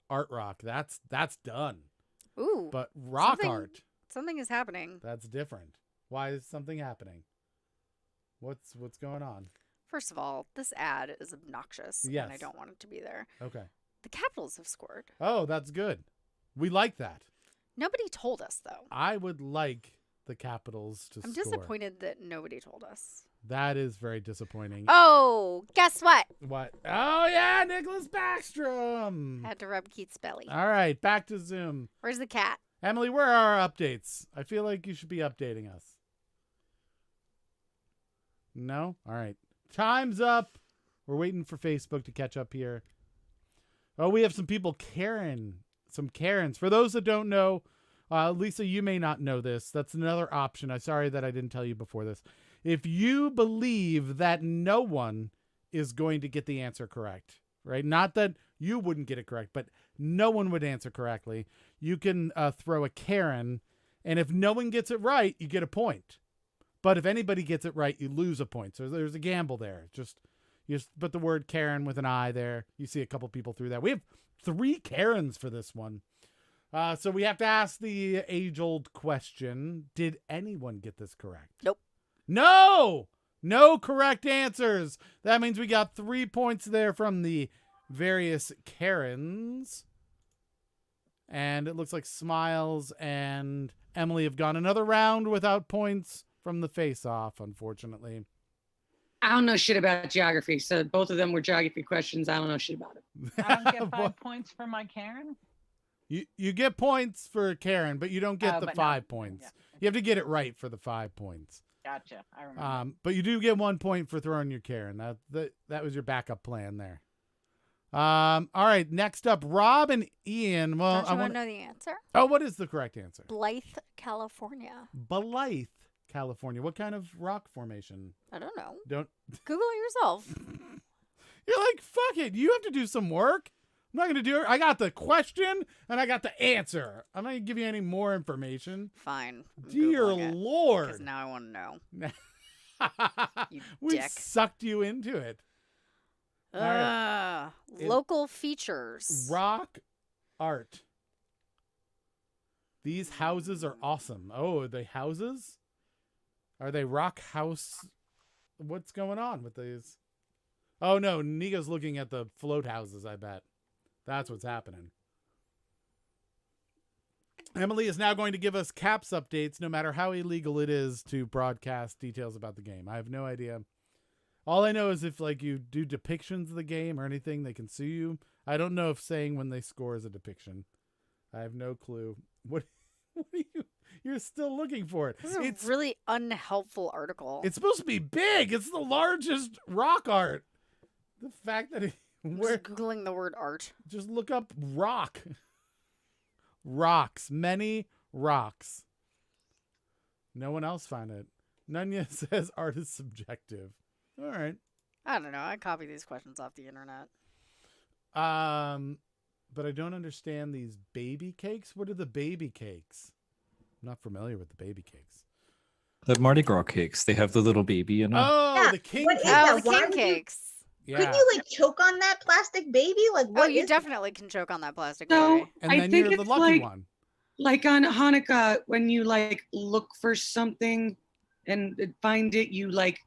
Art Rock. That's done. Ooh. But rock something- art, Something is happening. that's different. Why is something happening? What's going on? First of all, this ad is obnoxious, and I Yes. don't want it to be there. Okay. The Capitals have scored. Oh, that's good. We like that. Nobody told us, though. I would like the Capitals to I'm score. disappointed that nobody told us. That is very disappointing. Oh, guess what? What? Oh, yeah, Nicholas Backstrom. Had to rub Keith's belly. All right, back to Zoom. Where's the cat? Emily, where are our updates? I feel like you should be updating us. No? All right. Time's up. We're waiting for Facebook to catch up here. Oh, we have some people, some Karens. For those that don't know, Lisa, you may not know this. That's another option. I'm sorry that I didn't tell you before this. If you believe that no one is going to get the answer correct, right? Not that you wouldn't get it correct, but no one would answer correctly. You can throw a Karen, and if no one gets it right, you get a point. But if anybody gets it right, you lose a point. So there's a gamble there. You just put the word Karen with an I there. You see a couple people through that. We have 3 Karens for this one. So we have to ask the age-old question. Did anyone get this correct? Nope. No correct answers. That means we got 3 points there from the various Karens. And it looks like Smiles and Emily have gone another round without points from the face-off, unfortunately. I don't know shit about geography, so both of them were geography questions. I don't know shit about it. I don't get Well, 5 points for my Karen. You get points for Karen, but you don't get Oh, the but no. 5 points. Yeah. You have to get it right for the 5 points. Gotcha. I remember. But you do get 1 point for throwing your Karen. That was your backup plan there. All right. Next up, Rob and Ian. Well, Don't you want to know the answer? Oh, what is the correct answer? Blythe, California. Blythe, California. What kind of rock formation? I don't know. Don't. Google it yourself. You're like, fuck it. You have to do some work. I'm not going to do it. I got the question and I got the answer. I'm not going to give you any more information. Fine. I'm Dear Googling it, Lord. Because now I want to know. You We dick. sucked you into it. All right. Local features. Rock art. These houses are awesome. Oh, are they houses? Are they rock house? What's going on with these? Oh, no. Nico's looking at the float houses, I bet. That's what's happening. Emily is now going to give us caps updates, no matter how illegal it is to broadcast details about the game. I have no idea. All I know is if like you do depictions of the game or anything, they can sue you. I don't know if saying when they score is a depiction. I have no clue. What are you? You're still looking for it. This is a really unhelpful article. It's supposed to be big. It's the largest rock art. The fact that We're Googling the word art. Just look up rock. Rocks. Many rocks. No one else found it. Nunya says art is subjective. All right. I don't know. I copy these questions off the internet. But I don't understand these baby cakes. What are the baby cakes? I'm not familiar with the baby cakes. The Mardi Gras cakes. They have the little baby in them. Oh, Yeah, the king what is cakes. that? Oh, the Why king would you- cakes. Yeah. Couldn't you like choke on that plastic baby? Like what Oh, you is definitely can choke on that plastic So baby. And I then think you're the it's lucky one. like on Hanukkah when you like look for something and find it, you like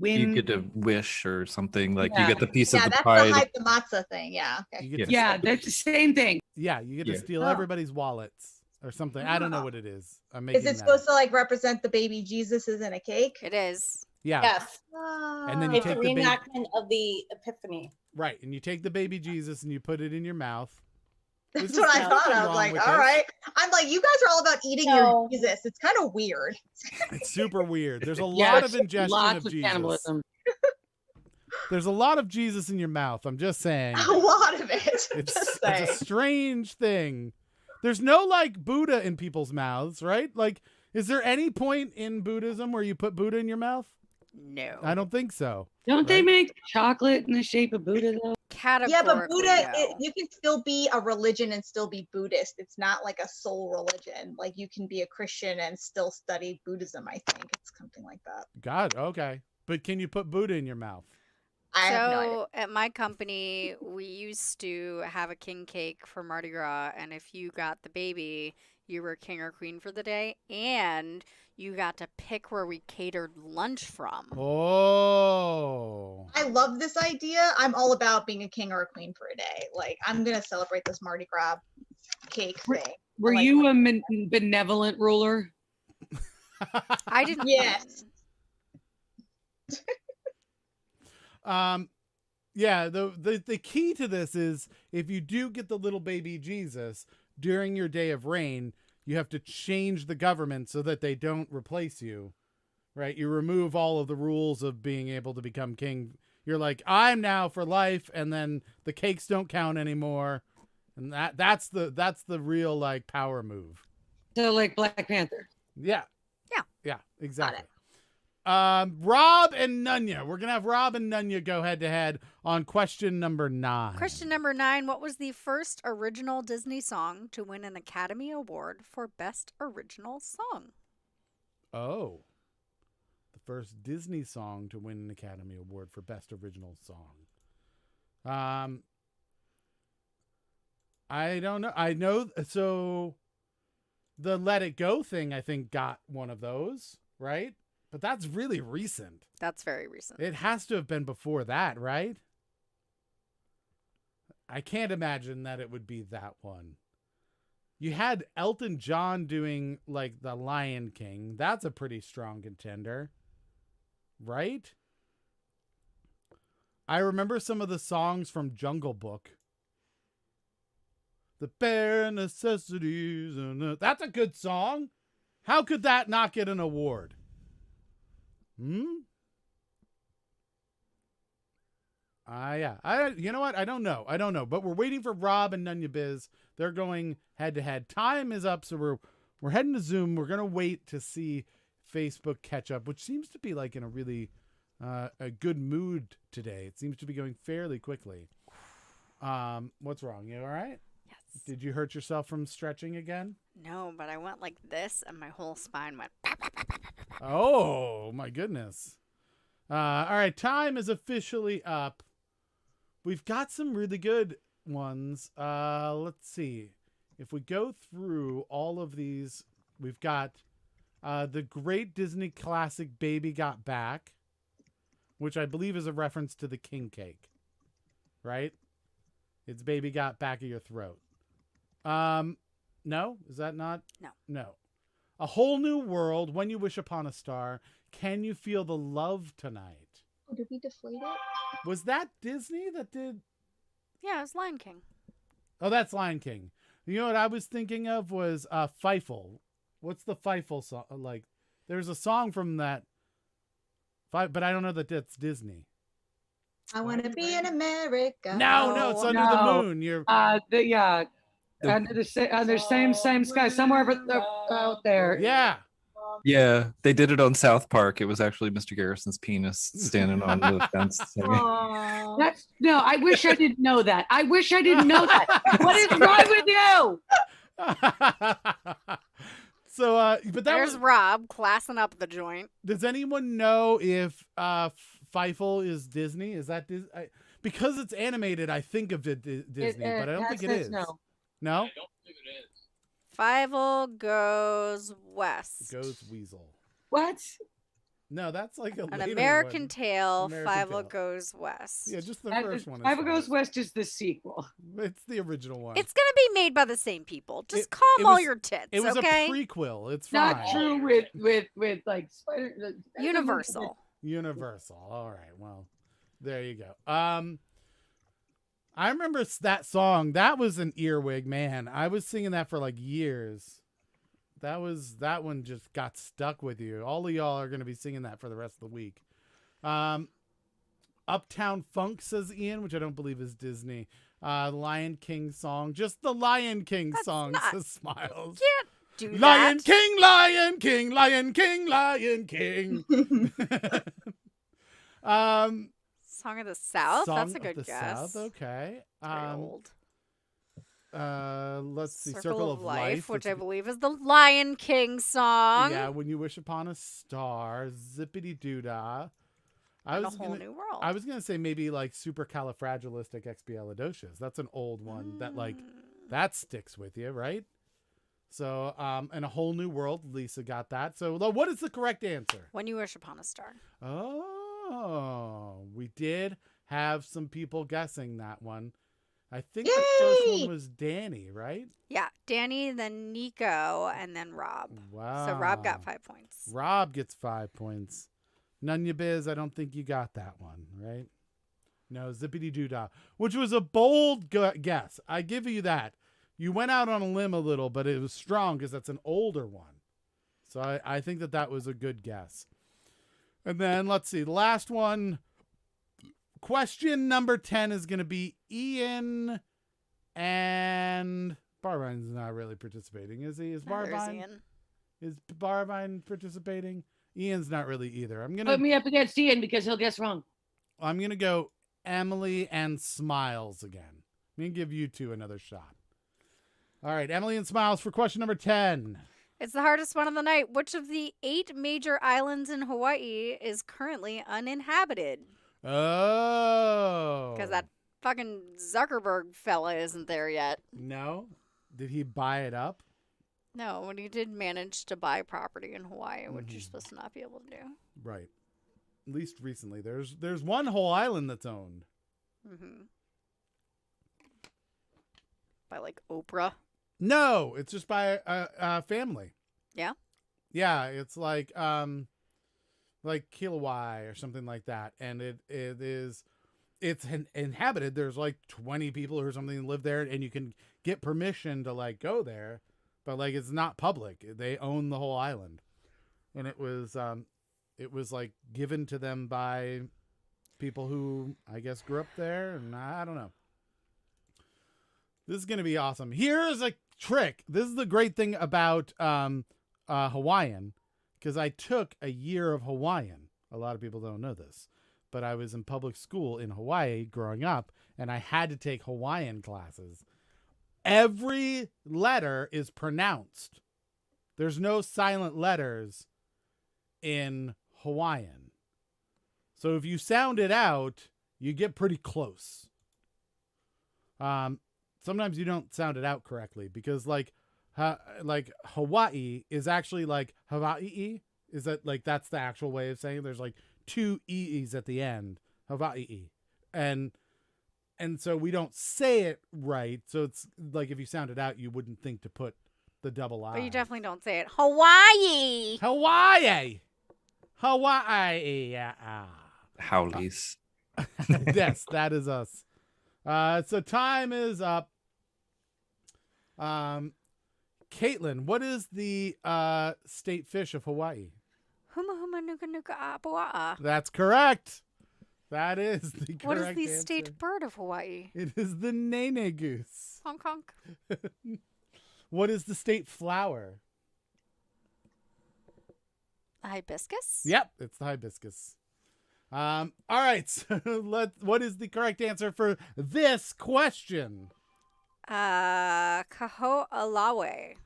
win. You get a wish or something. Like Yeah. you get the piece Yeah, of the that's pie. the hide the matzah thing. Yeah. Okay. You get to Yeah, steal- that's the same thing. yeah, you get to Yeah. steal Oh. everybody's wallets or something. I don't know what it is. I'm making Is it that supposed up. to like represent the baby Jesus is in a cake? It is. Yeah. Yes. And then you It's a take the baby, reenactment of the Epiphany. right, and you take the baby Jesus and you put it in your mouth. That's This what is I nothing thought. I wrong was like, with all this. right. I'm like, you guys are all about eating No. your Jesus. It's kind of weird. It's super weird. There's a lot Yes, of ingestion lots of of Jesus. cannibalism. There's a lot of Jesus in your mouth. I'm just saying. A lot of it. It's, Just it's a saying. strange thing. There's no like Buddha in people's mouths, right? Like, is there any point in Buddhism where you put Buddha in your mouth? No. I don't think so. Don't they Right? make chocolate in the shape of Buddha though? Categorically, Yeah, but Buddha, no. you can still be a religion and still be Buddhist. It's not like a soul religion. Like you can be a Christian and still study Buddhism. I think it's something like that. God, okay. But can you put Buddha in your mouth? I have no idea. So at my company, we used to have a king cake for Mardi Gras, and if you got the baby, you were king or queen for the day, and you got to pick where we catered lunch from. Oh. I love this idea. I'm all about being a king or a queen for a day. Like I'm gonna celebrate this Mardi Gras cake thing. Were like you a benevolent ruler? I didn't. Yes. Yeah, the key to this is if you do get the little baby Jesus during your day of reign, you have to change the government so that they don't replace you. Right? You remove all of the rules of being able to become king. You're like, I'm now for life, and then the cakes don't count anymore. And that's the real like power move. So like Black Panther. Yeah. Yeah. Yeah, exactly. Rob and Nunya. We're gonna have Rob and Nunya go head to head on question number 9. Question number 9. What was the first original Disney song to win an Academy Award for Best Original Song? Oh. The first Disney song to win an Academy Award for Best Original Song. I don't know. I know. So the Let It Go thing, I think, got one of those, right? But that's really recent. That's very recent. It has to have been before that, right? I can't imagine that it would be that one. You had Elton John doing like The Lion King. That's a pretty strong contender, right? I remember some of the songs from Jungle Book. The bare necessities. That's a good song. How could that not get an award? You know what? I don't know. But we're waiting for Rob and Nunya Biz. They're going head to head. Time is up, so we're heading to Zoom. We're gonna wait to see Facebook catch up, which seems to be like in a really a good mood today. It seems to be going fairly quickly. What's wrong? You all right? Yes. Did you hurt yourself from stretching again? No, but I went like this, and my whole spine went. Oh my goodness. All right, time is officially up. We've got some really good ones. Let's see. If we go through all of these, we've got the great Disney classic Baby Got Back, which I believe is a reference to the king cake. Right? It's Baby Got Back of Your Throat. No? Is that not? No. No. A Whole New World, When You Wish Upon a Star, Can You Feel the Love Tonight? Oh, did we deflate it? Was that Disney that did? Yeah, it was Lion King. Oh, that's Lion King. You know what I was thinking of was Feifel. What's the Feifel song? Like, there's a song from that, but I don't know that that's Disney. I want to be in America. No, it's Under the Moon. You're Under the same sky, somewhere out there. yeah. Yeah, they did it on South Park. It was actually Mr. Garrison's penis standing on the fence. singing. Aw. I wish I didn't know that. What is wrong with you? So, but that There's was. Rob classing up the joint. Does anyone know if Feifel is Disney? Is that Disney? Because it's animated, I think of it Disney, but I don't think it is. No. No? I don't think it is. Fievel goes west. Goes Weasel. What? No, that's like An later American one. Tale, American Fievel Tale. goes west. Yeah, just the first one. is Five fine. Goes West is the sequel. It's the original one. It's gonna be made by the same people. Just It- calm it all was- your tits, It was okay? a prequel. It's fine. Not true with like Spider. Universal. Universal. All right. Well, there you go. I remember that song. That was an earwig, man. I was singing that for like years. That one just got stuck with you. All of y'all are going to be singing that for the rest of the week. Uptown Funk, says Ian, which I don't believe is Disney. Lion King song. Just the Lion King That's song, not- says Smiles. Can't do Lion that. King, Lion King, Lion King, Lion King. Song of the South. Song That's a of good the guess. South, okay. Very old. Let's see. Circle of Life, which I is- believe is the Lion King song. Yeah, When You Wish Upon a Star, Zippity Doodah. And A Whole New World. I was gonna say maybe like Supercalifragilisticexpialidocious. That's an old one that like that sticks with you, right? So, and A Whole New World. Lisa got that. So, what is the correct answer? When You Wish Upon a Star. Oh, we did have some people guessing that one. I think the first Yay! one was Danny, right? Yeah, Danny, then Nico, and then Rob. Wow. So Rob got 5 points. Rob gets 5 points. Nunya Biz, I don't think you got that one, right? No, Zippity Doodah, which was a bold guess. I give you that. You went out on a limb a little, but it was strong because that's an older one. So I think that was a good guess. And then let's see. The last one. Question number 10 is going to be Ian, and Barbine's not really participating, is he? Is There's Barbine? Ian. Is Barbine participating? Ian's not really either. I'm Put gonna me up against Ian because he'll guess wrong. go Emily and Smiles again. I'm gonna give you two another shot. All right, Emily and Smiles for question number 10. It's the hardest one of the night. Which of the 8 major islands in Hawaii is currently uninhabited? Oh. Because that fucking Zuckerberg fella isn't there yet. No? Did he buy it up? No, when he did manage to buy property in Hawaii, which you're Mhm. supposed to not be able to do. Right. At least recently. There's one whole island that's owned. Mm-hmm. By like Oprah. No, it's just by a family. Yeah? Yeah, it's like Kilauea or something like that, and it's inhabited. There's like 20 people or something live there, and you can get permission to like go there, but like it's not public. They own the whole island, and it was like given to them by people who I guess grew up there, and I don't know. This is going to be awesome. Here's a trick. This is the great thing about Hawaiian, because I took a year of Hawaiian. A lot of people don't know this, but I was in public school in Hawaii growing up, and I had to take Hawaiian classes. Every letter is pronounced. There's no silent letters in Hawaiian. So if you sound it out, you get pretty close. Sometimes you don't sound it out correctly because like Hawaii is actually like Hawaii. Is that like that's the actual way of saying it? There's like 2 e's at the end. Hawaii. And so we don't say it right. So it's like if you sound it out, you wouldn't think to put the double I. But you definitely don't say it. Hawaii. Hawaii. Hawaii. Yeah. Howlies. Yes, that is us. So time is up. Caitlin, what is the state fish of Hawaii? Huma huma nuka nuka apua'a. That's correct. That is the correct What is the answer. state bird of Hawaii? It is the nene goose. Honk honk. What is the state flower? The hibiscus? Yep, it's the hibiscus. All right, so what is the correct answer for this question? Kaho'olawe.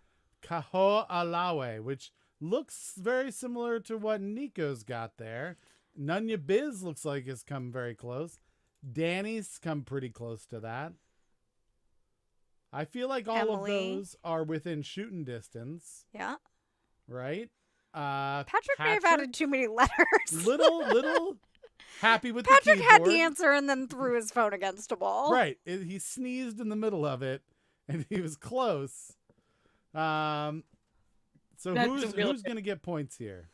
Kaho'olawe, which looks very similar to what Nico's got there. Nunya Biz looks like has come very close. Danny's come pretty close to that. I feel like all of Emily. those are within shooting distance, Yeah. right? Patrick may have added too many letters. little happy with Patrick the had keyboard. the answer and then threw his phone against a wall. Right. He sneezed in the middle of it, and he was close. So That's who's a real- going to get points here?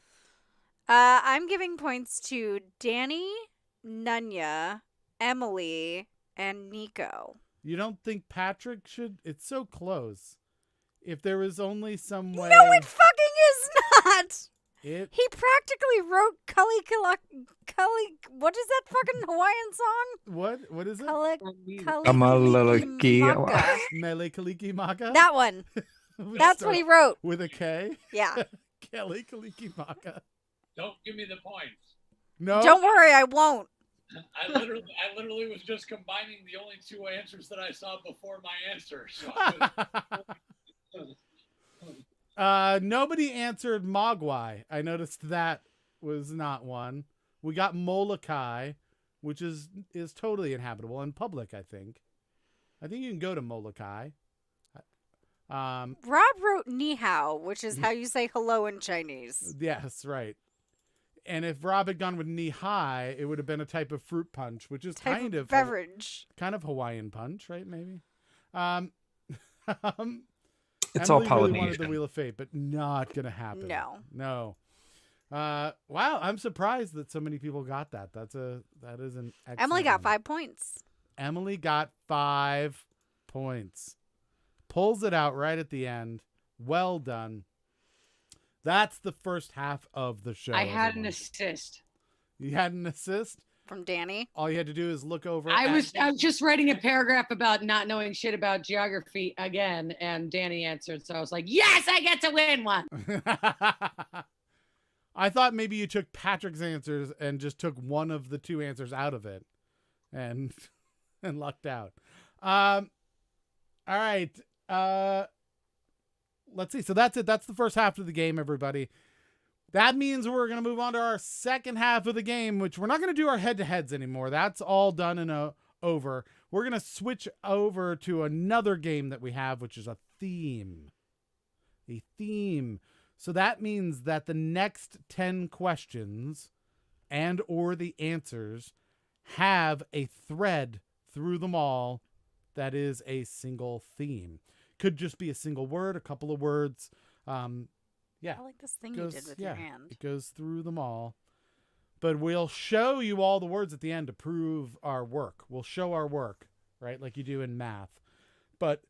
I'm giving points to Danny, Nunya, Emily, and Nico. You don't think Patrick should? It's so close. If there was only some way... No, it fucking is not! It He practically wrote Cully. What is that fucking Hawaiian song? what is it? Kalikimaka. Mele Kaliki Maka? That one. That's what he wrote. With a K? Yeah. Kelly Kaliki Maka. Don't give me the points. No. Don't worry, I won't. I literally was just combining the only 2 answers that I saw before my answer. So I was, Nobody answered Mogwai. I noticed that was not one. We got Molokai, which is totally inhabitable and public, I think. I think you can go to Molokai. Rob wrote ni hao, which is how you say hello in Chinese. Yes, right. And if Rob had gone with Nihai, it would have been a type of fruit punch, which is Type kind of of beverage. kind of Hawaiian punch, right? Maybe. It's Emily all really wanted the Polynesian. Wheel of Fate, but not gonna happen. No. Wow, I'm surprised that so many people got that. That is an excellent Emily got one. 5 points. Emily got 5 points. Pulls it out right at the end. Well done. That's the first half of the show. I had an everyone. assist. You had an assist? From Danny. All you had to do is look over. I at- was just writing a paragraph about not knowing shit about geography again, and Danny answered, so I was like, yes, I get to win one. I thought maybe you took Patrick's answers and just took one of the 2 answers out of it and lucked out. All right. Let's see. So that's it. That's the first half of the game, everybody. That means we're going to move on to our second half of the game, which we're not going to do our head-to-heads anymore. That's all done and over. We're going to switch over to another game that we have, which is a theme. A theme. So that means that the next 10 questions and or the answers have a thread through them all that is a single theme. Could just be a single word, a couple of words. Yeah. I like this thing you did with your hand. It goes through them all. But we'll show you all the words at the end to prove our work. We'll show our work, right? Like you do in math. But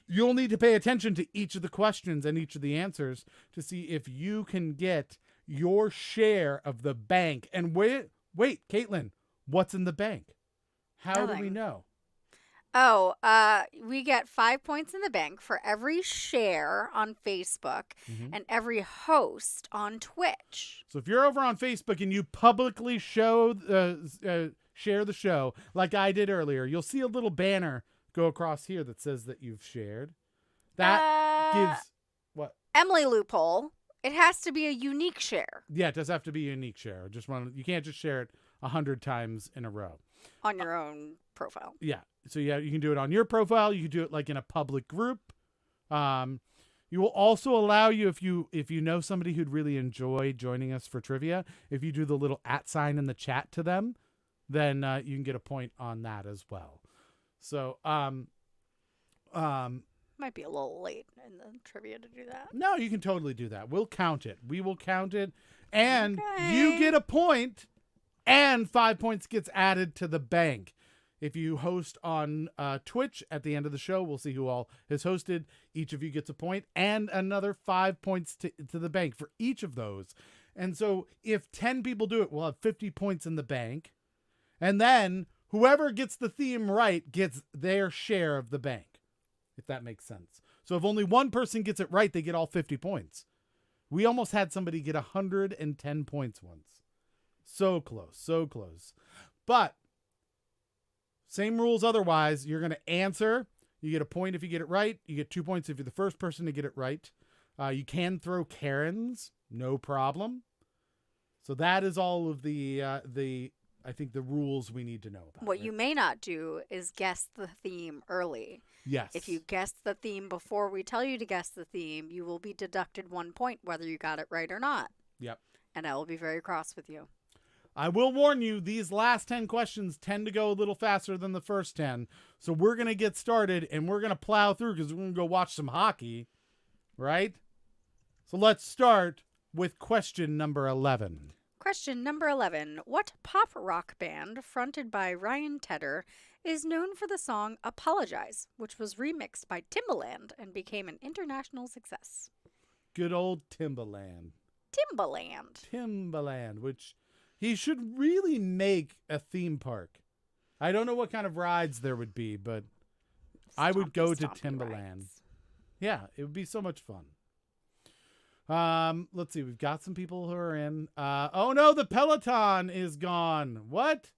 you'll need to pay attention to each of the questions and each of the answers to see if you can get your share of the bank. And wait, Caitlin, What's in the bank? How do we Nothing. know? Oh, we get 5 points in the bank for every share on Facebook Mhm. and every host on Twitch. So if you're over on Facebook and you publicly share the show like I did earlier, you'll see a little banner go across here that says that you've shared. That gives what? Emily loophole. It has to be a unique share Yeah, it does have to be a unique share. You can't just share it 100 times in a row. on your own profile. Yeah. So yeah, you can do it on your profile. You can do it like in a public group. You will also allow you if you know somebody who'd really enjoy joining us for trivia, if you do the little @ in the chat to them, then you can get a point on that as well. So Might be a little late in the trivia to do that. no, you can totally do that. We'll count it. We will count it, and you Okay. get a point, and 5 points gets added to the bank. If you host on Twitch at the end of the show, we'll see who all has hosted. Each of you gets a point and another 5 points to the bank for each of those. And so if 10 people do it, we'll have 50 points in the bank. And then whoever gets the theme right gets their share of the bank, if that makes sense. So if only one person gets it right, they get all 50 points. We almost had somebody get 110 points once. So close, so close. But same rules otherwise. You're going to answer. You get a point if you get it right. You get 2 points if you're the first person to get it right. You can throw Karens, no problem. So that is all of the I think the rules we need to know about. What you may not do is guess the theme early. Yes. If you guess the theme before we tell you to guess the theme, you will be deducted 1 point whether you got it right or not. Yep. And I will be very cross with you. I will warn you, these last 10 questions tend to go a little faster than the first 10. So we're going to get started and we're going to plow through because we're going to go watch some hockey, right? So let's start with question number 11. Question number 11. What pop rock band fronted by Ryan Tedder is known for the song Apologize, which was remixed by Timbaland and became an international success? Good old Timbaland. Timbaland. Which he should really make a theme park. I don't know what kind of rides there would be, but I would go to Stompy Timbaland. rides. Yeah, it would be so much fun. Let's see. We've got some people who are in. Oh no, the Peloton is gone. What?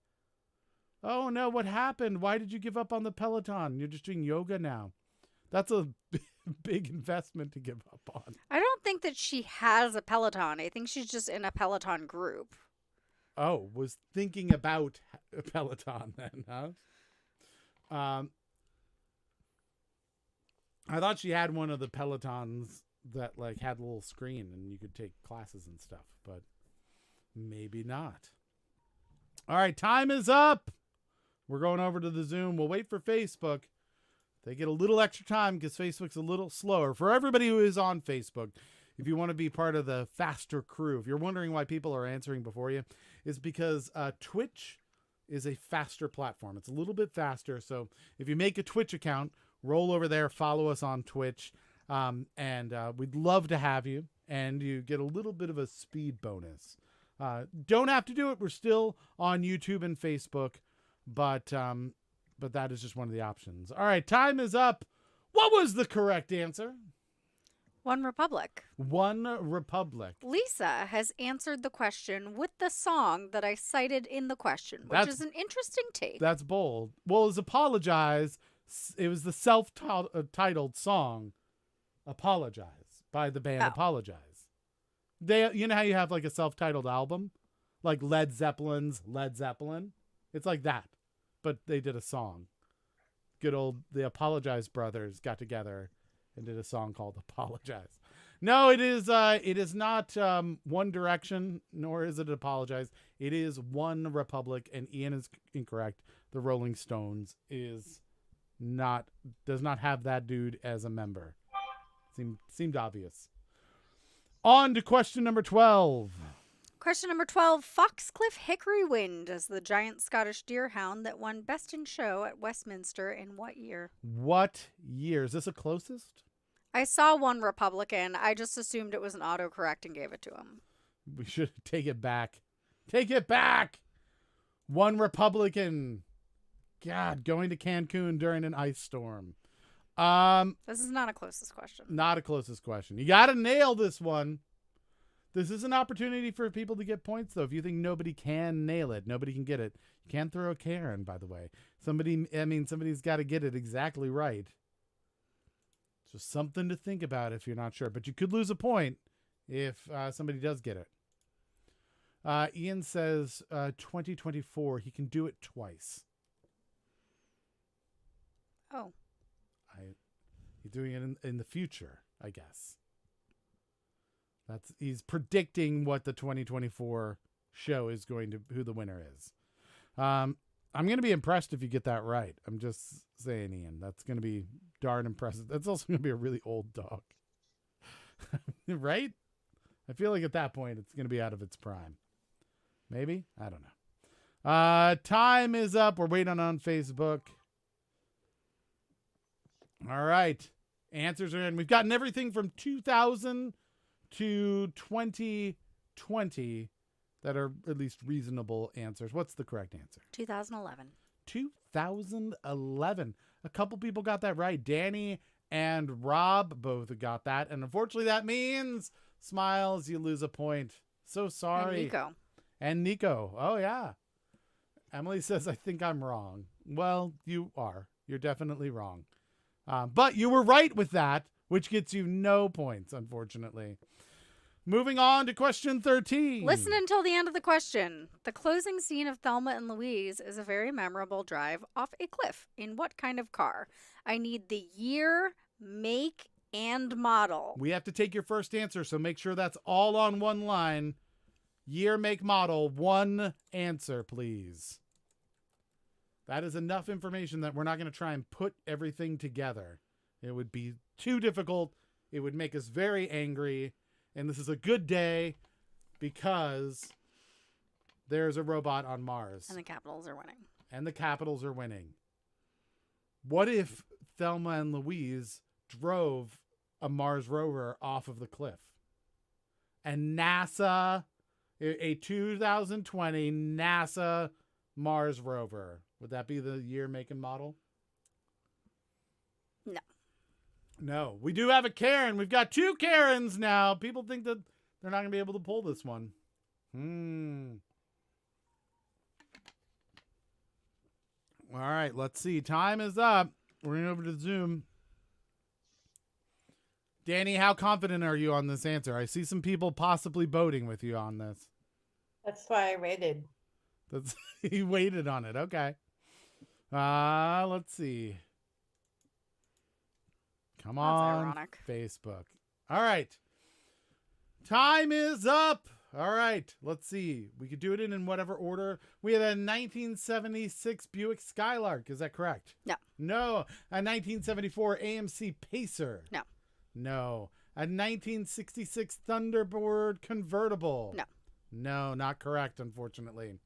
Oh no, what happened? Why did you give up on the Peloton? You're just doing yoga now. That's a big investment to give up on. I don't think that she has a Peloton. I think she's just in a Peloton group. Oh, was thinking about a Peloton then, huh? I thought she had one of the Pelotons that like had a little screen and you could take classes and stuff, but maybe not. All right, time is up. We're going over to the Zoom. We'll wait for Facebook. They get a little extra time because Facebook's a little slower. For everybody who is on Facebook, if you want to be part of the faster crew, if you're wondering why people are answering before you, it's because Twitch is a faster platform. It's a little bit faster. So if you make a Twitch account, roll over there, follow us on Twitch. And we'd love to have you, and you get a little bit of a speed bonus. Don't have to do it. We're still on YouTube and Facebook, but that is just one of the options. All right, time is up. What was the correct answer? One Republic. One Republic. Lisa has answered the question with the song that I cited in the question, which That's- is an interesting take. That's bold. Well, it's Apologize. It was the self-titled song Apologize by the band Oh. Apologize. You know how you have like a self-titled album? Like Led Zeppelin's Led Zeppelin? It's like that. But they did a song. Good old the Apologize brothers got together and did a song called Apologize. No, it is not One Direction, nor is it Apologize. It is One Republic, and Ian is incorrect. The Rolling Stones does not have that dude as a member. Seemed obvious. On to question number 12. Question number 12. Foxcliff Hickory Wind is the giant Scottish deerhound that won Best in Show at Westminster in what year? What year? Is this a closest? I saw One Republican. I just assumed it was an autocorrect and gave it to him. We should take it back. Take it back. One Republican. God, going to Cancun during an ice storm. This is not a closest question. Not a closest question. You got to nail this one. This is an opportunity for people to get points, though. If you think nobody can nail it, nobody can get it. You can't throw a Karen, by the way. Somebody's got to get it exactly right. Just something to think about if you're not sure. But you could lose a point if somebody does get it. Ian says 2024. He can do it twice. Oh. He's doing it in the future, I guess. He's predicting what the 2024 show is who the winner is. I'm going to be impressed if you get that right. I'm just saying, Ian. That's going to be darn impressive. That's also going to be a really old dog. Right? I feel like at that point it's going to be out of its prime. Maybe? I don't know. Time is up. We're waiting on Facebook. All right. Answers are in. We've gotten everything from 2000 to 2020 that are at least reasonable answers. What's the correct answer? 2011. 2011. A couple people got that right. Danny and Rob both got that. And unfortunately, that means, Smiles, you lose a point. So sorry. And Nico. Oh, yeah. Emily says, I think I'm wrong. Well, you are. You're definitely wrong. But you were right with that, which gets you no points, unfortunately. Moving on to question 13. Listen until the end of the question. The closing scene of Thelma and Louise is a very memorable drive off a cliff. In what kind of car? I need the year, make, and model. We have to take your first answer, so make sure that's all on one line. Year, make, model. One answer, please. That is enough information that we're not going to try and put everything together. It would be too difficult. It would make us very angry. And this is a good day because there's a robot on Mars. And the Capitals are winning. What if Thelma and Louise drove a Mars rover off of the cliff? And NASA, a 2020 NASA Mars rover. Would that be the year, make, and model? No. We do have a Karen. We've got two Karens now. People think that they're not going to be able to pull this one. All right, let's see. Time is up. We're going over to Zoom. Danny, how confident are you on this answer? I see some people possibly voting with you on this. That's why I waited. He waited on it. Okay. Let's see. Come on, ironic. Facebook. All right. Time is up. All right. Let's see. We could do it in whatever order. We had a 1976 Buick Skylark. Is that correct? No. No. A 1974 AMC Pacer. No. No. A 1966 Thunderbird convertible. No. No, not correct, unfortunately.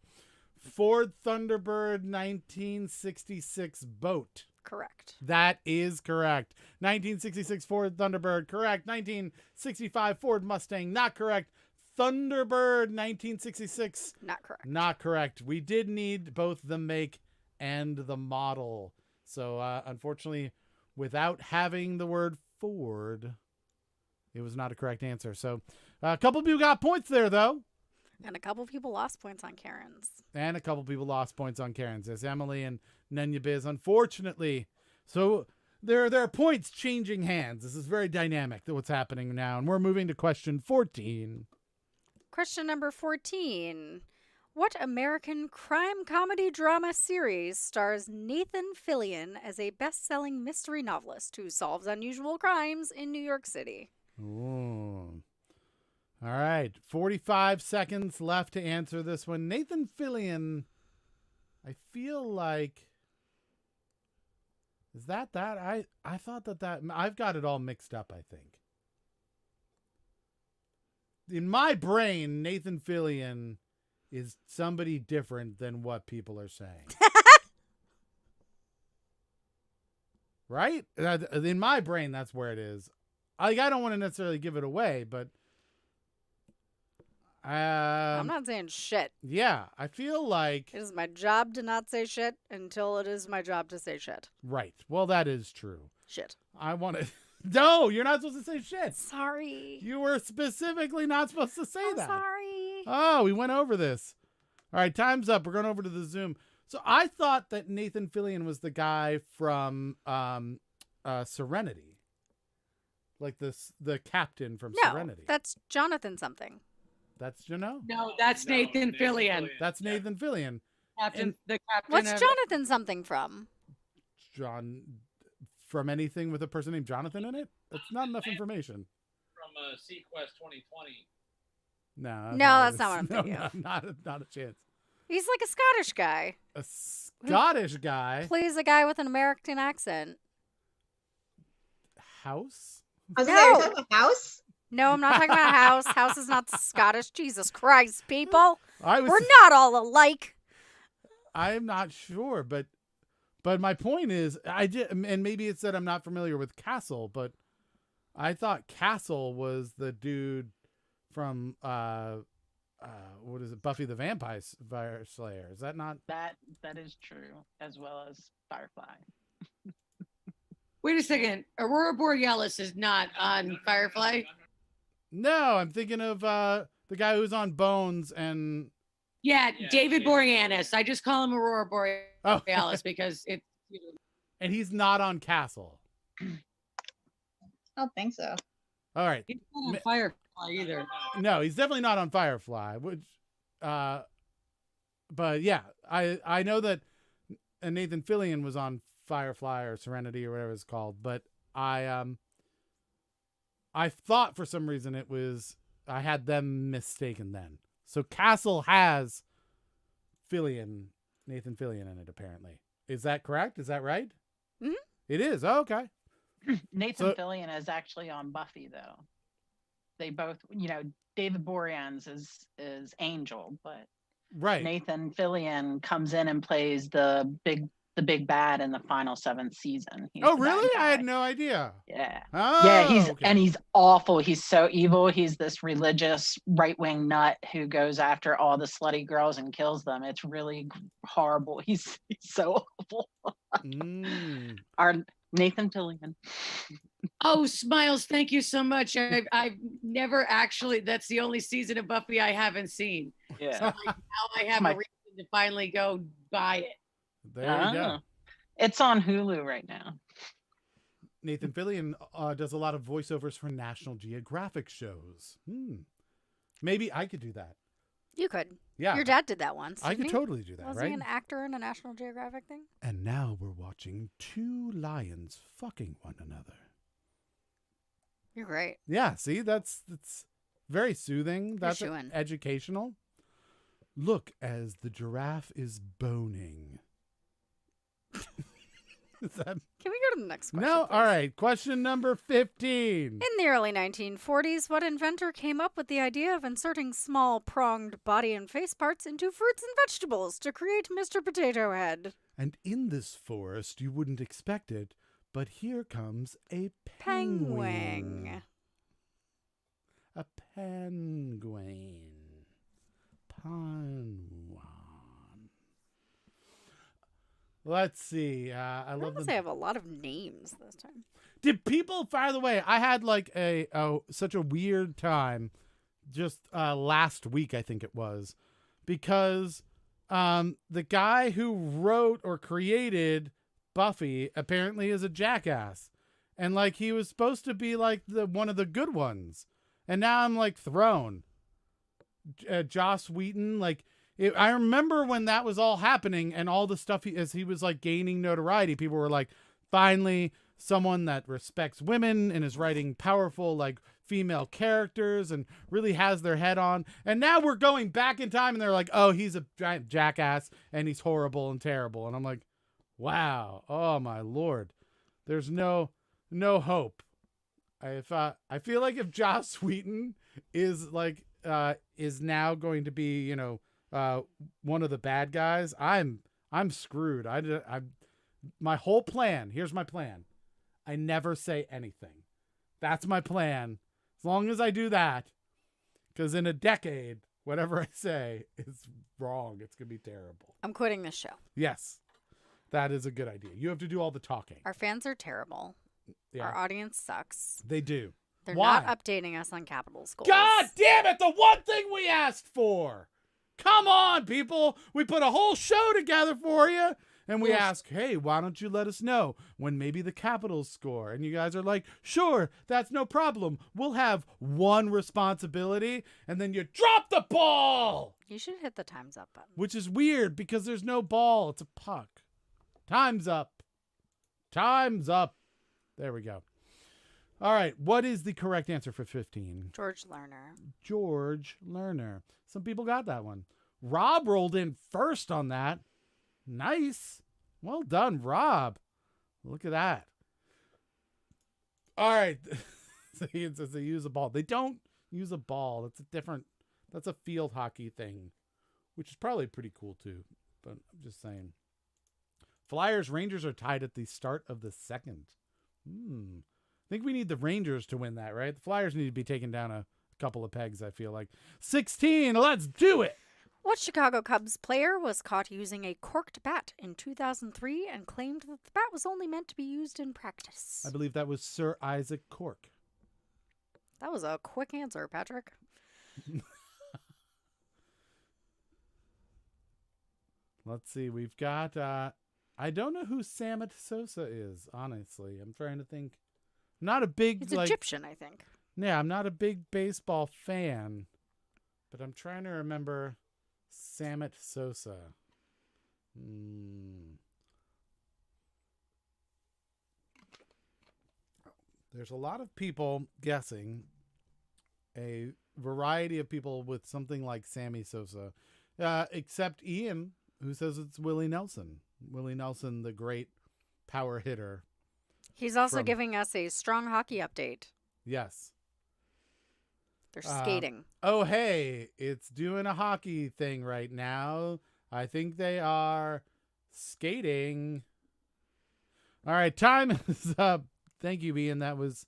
Ford Thunderbird 1966 boat. Correct. That is correct. 1966 Ford Thunderbird, correct. 1965 Ford Mustang, not correct. Thunderbird 1966. Not correct. Not correct. We did need both the make and the model. So, unfortunately, without having the word Ford, it was not a correct answer. So, a couple of you got points there, though. And a couple people lost points on Karen's. And a couple people lost points on Karen's. As Emily and Nenya Biz, unfortunately. So there are points changing hands. This is very dynamic, what's happening now. And we're moving to question 14. Question number 14. What American crime comedy drama series stars Nathan Fillion as a best-selling mystery novelist who solves unusual crimes in New York City? Ooh. All right. 45 seconds left to answer this one. Nathan Fillion, I feel like... Is that? I thought that... I've got it all mixed up, I think. In my brain, Nathan Fillion is somebody different than what people are saying. Right? In my brain, that's where it is. I don't want to necessarily give it away, but I'm not saying shit. Yeah, I feel like It is my job to not say shit until it is my job to say shit. right. Well, that is true. Shit. I want to. No, you're not supposed to say shit. Sorry. You were specifically not supposed to say I'm that. sorry. Oh, we went over this. All right, time's up. We're going over to the Zoom. So I thought that Nathan Fillion was the guy from Serenity, like the captain from No, Serenity. that's Jonathan something. That's No, that's No, Nathan Fillion. That's Nathan Fillion. The captain What's of Jonathan something from? John from anything with a person named Jonathan in it. That's not enough information. From Sequest 2020. No, No, that's that's not what I'm thinking of. Not a chance. He's like a Scottish guy. A Scottish guy. Plays a guy with an American accent. House. I was gonna say, No. are you talking about House? No, I'm not talking about House. House is not Scottish. Jesus Christ, people. I was. We're not all alike. I'm not sure, but my point is, I did, and maybe it's that I'm not familiar with Castle, but I thought Castle was the dude from what is it, Buffy the Vampire Slayer? Is that not? That is true, as well as Firefly. Wait a second. Aurora Borealis is not on Firefly. No, I'm thinking of the guy who's on Bones and. Yeah, Yeah, David yeah. Boreanaz. I just call him Aurora Oh, Borealis because it. and he's not on Castle. I don't think so. All right. He's not on Firefly either. No, he's definitely not on Firefly. Which, but yeah, I know that Nathan Fillion was on Firefly or Serenity or whatever it's called. But I thought for some reason I had them mistaken then. So Castle has Nathan Fillion in it apparently. Is that correct? Is that right? Mhm. It is. Oh, okay. Nathan So- Fillion is actually on Buffy, though. They both, David Boreanaz is Angel, but Right. Nathan Fillion comes in and plays the big bad in the final 7th season. He's Oh, the bad really? I had guy. no idea. Yeah. Oh, Yeah, he's okay. he's awful. He's so evil. He's this religious right-wing nut who goes after all the slutty girls and kills them. It's really horrible. He's so awful. Mm. Our Nathan Fillion. Oh, Smiles, thank you so much. I've never actually, that's the only season of Buffy I haven't seen. Yeah. Now I have My- a reason to finally go buy it. There you go. Ah. It's on Hulu right now. Nathan Fillion does a lot of voiceovers for National Geographic shows. Maybe I could do that. You could. Yeah, Your dad did that once. I didn't could he? totally do that, Was right? he an actor in a National Geographic thing? And now we're watching two lions fucking one another. You're great. Yeah, see, that's very soothing. That's shooing. educational. Look as the giraffe is boning. Is that Can we go to the next question? no? please? All right. Question number 15. In the early 1940s, what inventor came up with the idea of inserting small pronged body and face parts into fruits and vegetables to create Mr. Potato Head? And in this forest, you wouldn't expect it, but here comes a Penguin. A penguin. Penguin. Let's see. I I love love the. I have a lot of names this time. Did people? By the way, I had like such a weird time, just last week I think it was, because the guy who wrote or created Buffy apparently is a jackass, and like he was supposed to be like one of the good ones, and now I'm like thrown. Joss Whedon, like. I remember when that was all happening and all the stuff as he was like gaining notoriety, people were like, finally someone that respects women and is writing powerful like female characters and really has their head on. And now we're going back in time and they're like, oh, he's a giant jackass and he's horrible and terrible. And I'm like, wow. Oh my Lord. There's no hope. I feel like if Joss Whedon is like, is now going to be, one of the bad guys, I'm screwed. My whole plan. Here's my plan. I never say anything. That's my plan. As long as I do that, because in a decade, Whatever I say is wrong. It's going to be terrible. I'm quitting this show. Yes, that is a good idea. You have to do all the talking. Our fans are terrible. Yeah, Our audience sucks. they do. They're Why? not updating us on capital schools. God damn it, the one thing we asked for. Come on, people. We put a whole show together for you. And we ask, hey, why don't you let us know when maybe the Capitals score? And you guys are like, sure, that's no problem. We'll have one responsibility. And then you drop the ball, You should hit the time's up button. which is weird because there's no ball. It's a puck. Time's up. Time's up. There we go. All right. What is the correct answer for 15? George Lerner. George Lerner. Some people got that one. Rob rolled in first on that. Nice. Well done, Rob. Look at that. All right. So it says they use a ball. They don't use a ball. That's a field hockey thing, which is probably pretty cool too. But I'm just saying. Flyers, Rangers are tied at the start of the second. I think we need the Rangers to win that, right? The Flyers need to be taken down a couple of pegs, I feel like. 16, let's do it. What Chicago Cubs player was caught using a corked bat in 2003 and claimed that the bat was only meant to be used in practice? I believe that was Sir Isaac Cork. That was a quick answer, Patrick. Let's see. We've got, I don't know who Samit Sosa is, honestly. I'm trying to think. I'm not a big, He's Egyptian, I think. Yeah, I'm not a big baseball fan, but I'm trying to remember Samit Sosa. There's a lot of people guessing, a variety of people with something like Sammy Sosa, except Ian, who says it's Willie Nelson. Willie Nelson, the great power hitter. He's also giving us a strong hockey update. Yes. They're skating. Oh, hey, it's doing a hockey thing right now. I think they are skating. All right, time is up. Thank you, Ian. That was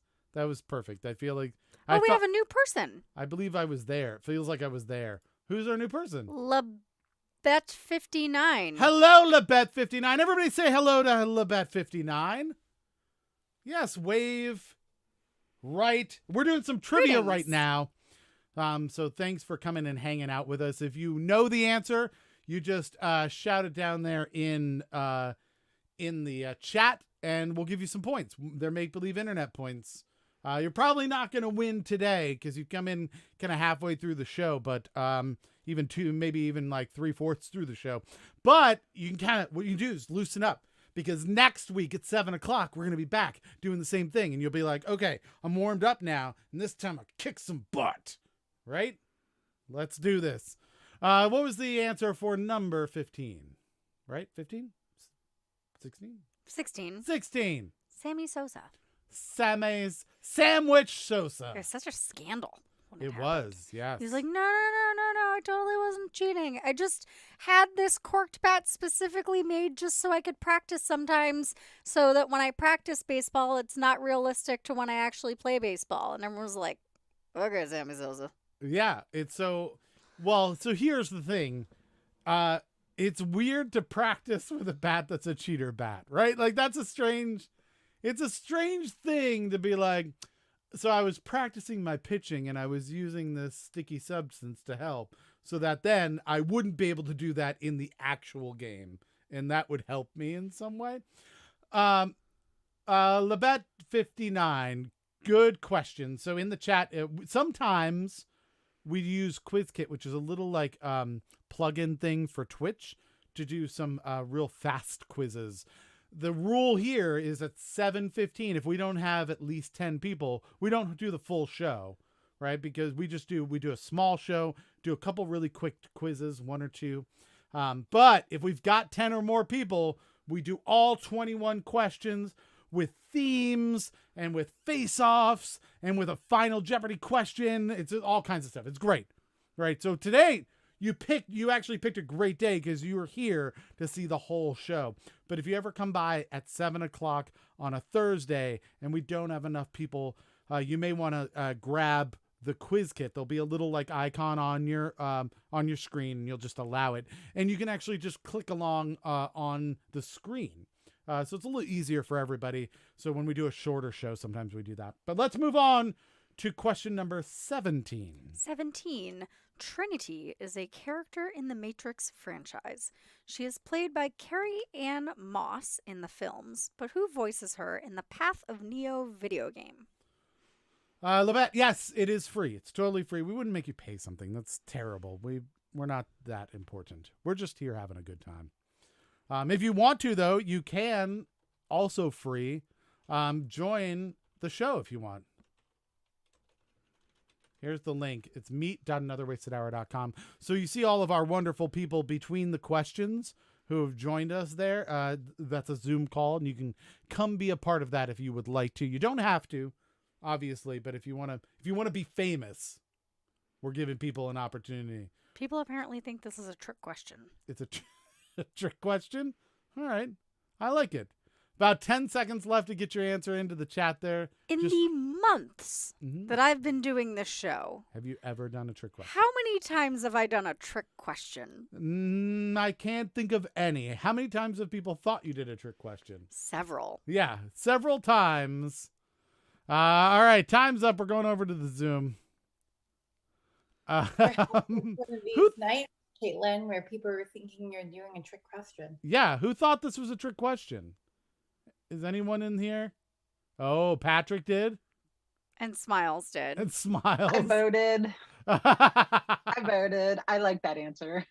perfect. I feel like we have a new person. I believe I was there. It feels like I was there. Who's our new person? Lebet59. Hello, Lebet59. Everybody say hello to Lebet59. Yes, wave. Right. We're doing some trivia right now. So thanks for coming and hanging out with us. If you know the answer, you just shout it down there in the chat, and we'll give you some points. They're make-believe internet points. You're probably not going to win today because you've come in kind of halfway through the show, but maybe even like 3/4 through the show. But you can what you do is loosen up. Because next week at 7 o'clock, we're going to be back doing the same thing. And you'll be like, okay, I'm warmed up now. And this time I'll kick some butt. Right? Let's do this. What was the answer for number 15? Right? 15? 16? 16. 16. Sammy Sosa. Sammy's Sandwich Sosa. There's such a scandal. It was, yes. He's like, no, I totally wasn't cheating. I just had this corked bat specifically made just so I could practice sometimes so that when I practice baseball, it's not realistic to when I actually play baseball. And everyone was like, okay, Sammy Sosa. Yeah, so here's the thing. It's weird to practice with a bat that's a cheater bat, right? Like it's a strange thing to be like, so I was practicing my pitching and I was using this sticky substance to help so that then I wouldn't be able to do that in the actual game. And that would help me in some way. Lebet59, good question. So in the chat, sometimes we use QuizKit, which is a little like plug-in thing for Twitch to do some real fast quizzes. The rule here is at 7:15, if we don't have at least 10 people, we don't do the full show, right? Because we do a small show, do a couple really quick quizzes, 1 or 2. But if we've got 10 or more people, we do all 21 questions with themes and with face-offs and with a final Jeopardy question. It's all kinds of stuff. It's great, right? So today, you actually picked a great day because you were here to see the whole show. But if you ever come by at 7 o'clock on a Thursday and we don't have enough people, you may want to grab the quiz kit. There'll be a little like icon on your screen, and you'll just allow it, and you can actually just click along on the screen. So it's a little easier for everybody. So when we do a shorter show, sometimes we do that. But let's move on to question number 17. 17. Trinity is a character in the Matrix franchise. She is played by Carrie Ann Moss in the films, but who voices her in the Path of Neo video game? Levette, yes, it is free. It's totally free. We wouldn't make you pay something. That's terrible. We're not that important. We're just here having a good time. If you want to, though, you can also free join the show if you want. Here's the link. It's meet.anotherwastedhour.com. So you see all of our wonderful people between the questions who have joined us there. That's a Zoom call, and you can come be a part of that if you would like to. You don't have to, obviously, but if you want to be famous, we're giving people an opportunity. People apparently think this is a trick question. It's a trick question? All right. I like it. About 10 seconds left to get your answer into the chat there. In the months that I've been doing this show, have you ever done a trick question? how many times have I done a trick question? I can't think of any. How many times have people thought you did a trick question? Several. Yeah, several times. All right, time's up. We're going over to the Zoom. One of these nights, Caitlin, where people are thinking you're doing a trick question. Yeah, who thought this was a trick question? Is anyone in here? Oh, Patrick did? And Smiles did. And Smiles. I voted. I voted. I like that answer.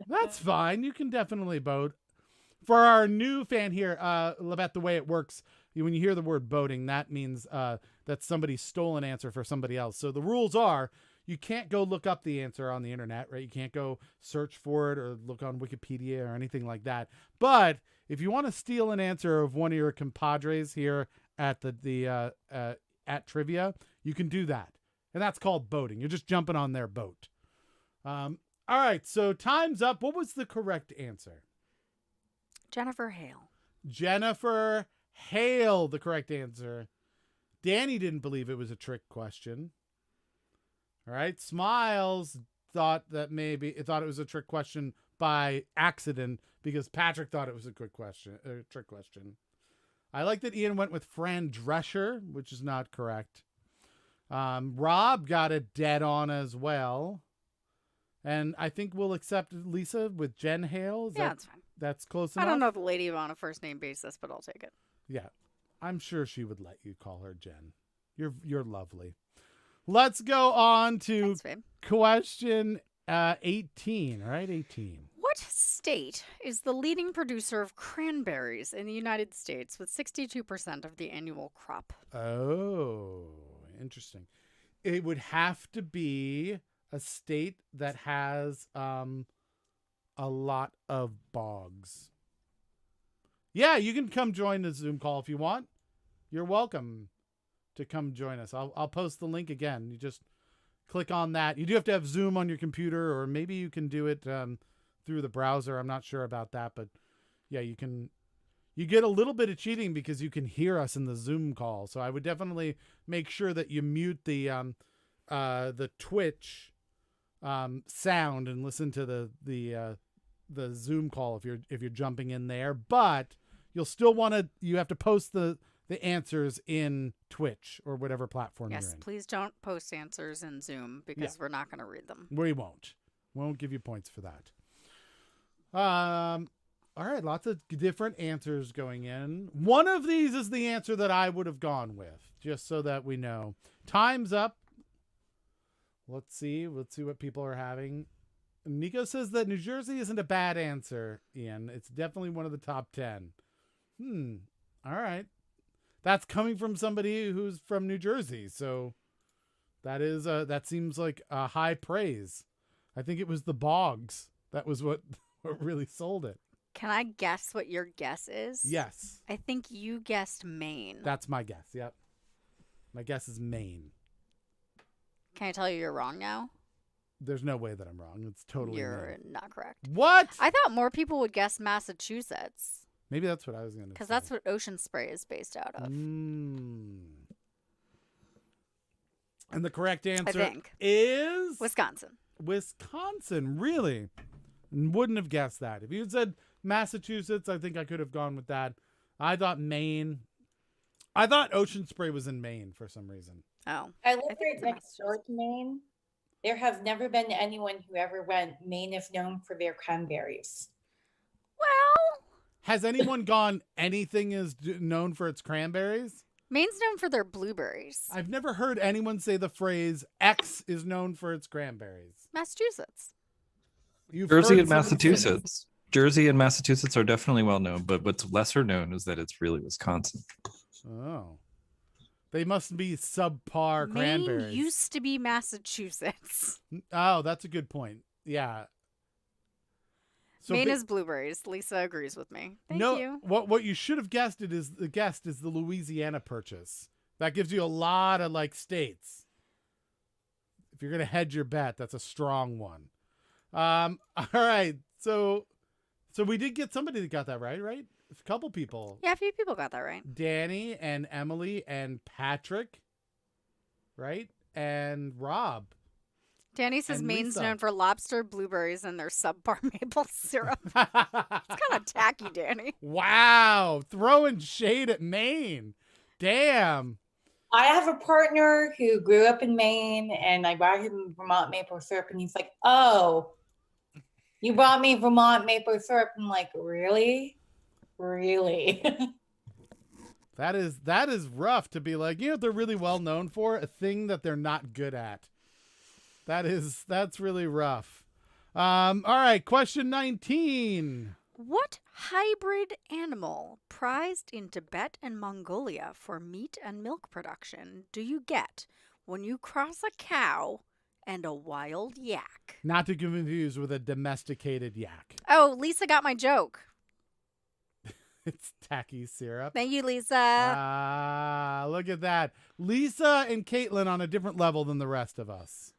That's fine. You can definitely vote. For our new fan here, Levette, the way it works, when you hear the word voting, that means that somebody stole an answer for somebody else. So the rules are, you can't go look up the answer on the internet, right? You can't go search for it or look on Wikipedia or anything like that. But if you want to steal an answer of one of your compadres here at at trivia, you can do that. And that's called voting. You're just jumping on their boat. All right, so time's up. What was the correct answer? Jennifer Hale. Jennifer Hale, the correct answer. Danny didn't believe it was a trick question. All right, Smiles thought it was a trick question by accident because Patrick thought it was a trick question. I like that Ian went with Fran Drescher, which is not correct. Rob got it dead on as well. And I think we'll accept Lisa with Jen Hale. That's fine. That's close enough. I don't know the lady on a first name basis, but I'll take it. Yeah, I'm sure she would let you call her Jen. You're lovely. Let's go on to question 18. All right, 18. What state is the leading producer of cranberries in the United States with 62% of the annual crop? Oh, interesting. It would have to be a state that has a lot of bogs. Yeah, you can come join the Zoom call if you want. You're welcome to come join us. I'll post the link again. You just click on that. You do have to have Zoom on your computer, or maybe you can do it through the browser. I'm not sure about that, but yeah, you can. You get a little bit of cheating because you can hear us in the Zoom call. So I would definitely make sure that you mute the Twitch sound and listen to the Zoom call if you're jumping in there. But you'll still you have to post the answers in Twitch or whatever platform you're in. Yes, please don't post answers in Zoom because we're not going to read them. We won't. Won't give you points for that. All right, lots of different answers going in. One of these is the answer that I would have gone with, just so that we know. Time's up. Let's see what people are having. Nico says that New Jersey isn't a bad answer, Ian. It's definitely one of the top 10. All right. That's coming from somebody who's from New Jersey, so that seems like a high praise. I think it was the bogs. That was what really sold it. Can I guess what your guess is? Yes. I think you guessed Maine. That's my guess, yep. My guess is Maine. Can I tell you you're wrong now? There's no way that I'm wrong. It's totally You're Maine. not correct. What? I thought more people would guess Massachusetts. Maybe that's what I was going to say. Because that's what Ocean Spray is based out of. And the correct answer think. is Wisconsin. Wisconsin. Really? Wouldn't have guessed that. If you had said Massachusetts, I think I could have gone with that. I thought Maine. I thought Ocean Spray was in Maine for some reason. Oh. I live think right it's in next door to Maine. There has never been anyone who ever went, Maine is known for their cranberries. Well, Has anyone gone anything is known for its cranberries? Maine's known for their blueberries. I've never heard anyone say the phrase X is known for its cranberries. Massachusetts. You've Jersey heard and somebody say that? Massachusetts. Jersey and Massachusetts are definitely well known, but what's lesser known is that it's really Wisconsin. Oh. They must be subpar Maine cranberries. used to be Massachusetts. Oh, that's a good point. Yeah. So Maine ba- is blueberries. Lisa agrees with me. Thank no, you. What you should have guessed is the Louisiana Purchase. That gives you a lot of like states. If you're gonna hedge your bet, that's a strong one. All right. So we did get somebody that got that right? A couple people. Yeah, a few people got that right. Danny and Emily and Patrick, right? And Rob. Danny says And Maine's Lisa. known for lobster, blueberries, and their subpar maple syrup. It's kind of tacky, Danny. Wow, throwing shade at Maine. Damn. I have a partner who grew up in Maine, and I brought him Vermont maple syrup, and he's like, "Oh, you brought me Vermont maple syrup." I'm like, "Really? Really?" That is rough to be like, you know what they're really well known for? A thing that they're not good at. That's really rough. All right, question 19. What hybrid animal prized in Tibet and Mongolia for meat and milk production do you get when you cross a cow and a wild yak? Not to be confused with a domesticated yak. Oh, Lisa got my joke. It's tacky syrup. Thank you, Lisa. Ah, look at that. Lisa and Caitlin on a different level than the rest of us.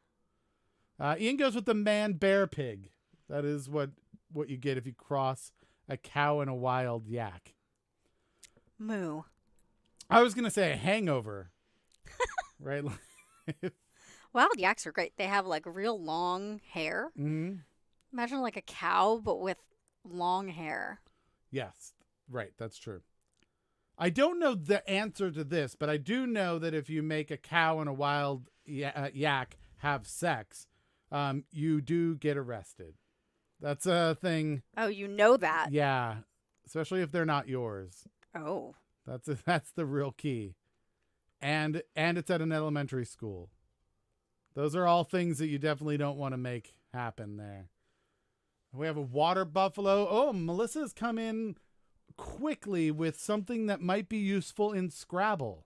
Ian goes with the man bear pig. That is what you get if you cross a cow and a wild yak. Moo. I was going to say a hangover. Right? Wild yaks are great. They have like real long hair. Mm-hmm. Imagine like a cow, but with long hair. Yes. Right. That's true. I don't know the answer to this, but I do know that if you make a cow and a wild yak have sex, you do get arrested. That's a thing. Oh, you know that. Yeah. Especially if they're not yours. Oh. That's the real key. And it's at an elementary school. Those are all things that you definitely don't want to make happen there. We have a water buffalo. Oh, Melissa's come in quickly with something that might be useful in Scrabble.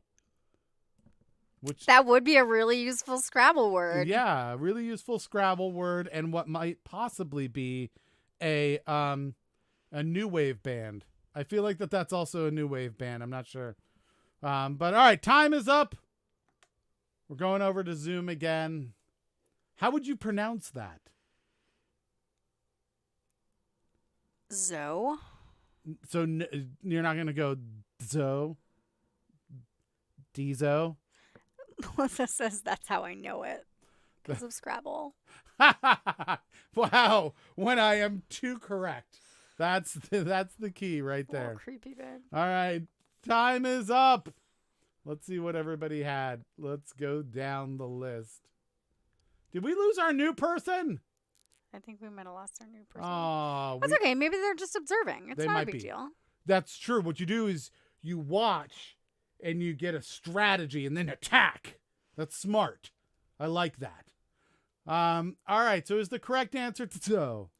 That would be a really useful Scrabble word. Yeah, a really useful Scrabble word, and what might possibly be a new wave band. I feel like that's also a new wave band. I'm not sure. But all right, time is up. We're going over to Zoom again. How would you pronounce that? Zoe. So you're not going to go Zo? Dizo? Melissa says that's how I know it. Because of Scrabble. Wow. When I am too correct. That's the key right there. Oh, creepy, babe. All right. Time is up. Let's see what everybody had. Let's go down the list. Did we lose our new person? I think we might have lost our new person. Oh, That's okay. Maybe they're just observing. It's They not might a big be. deal. That's true. What you do is you watch and you get a strategy and then attack. That's smart. I like that. All right. So is the correct answer Zo?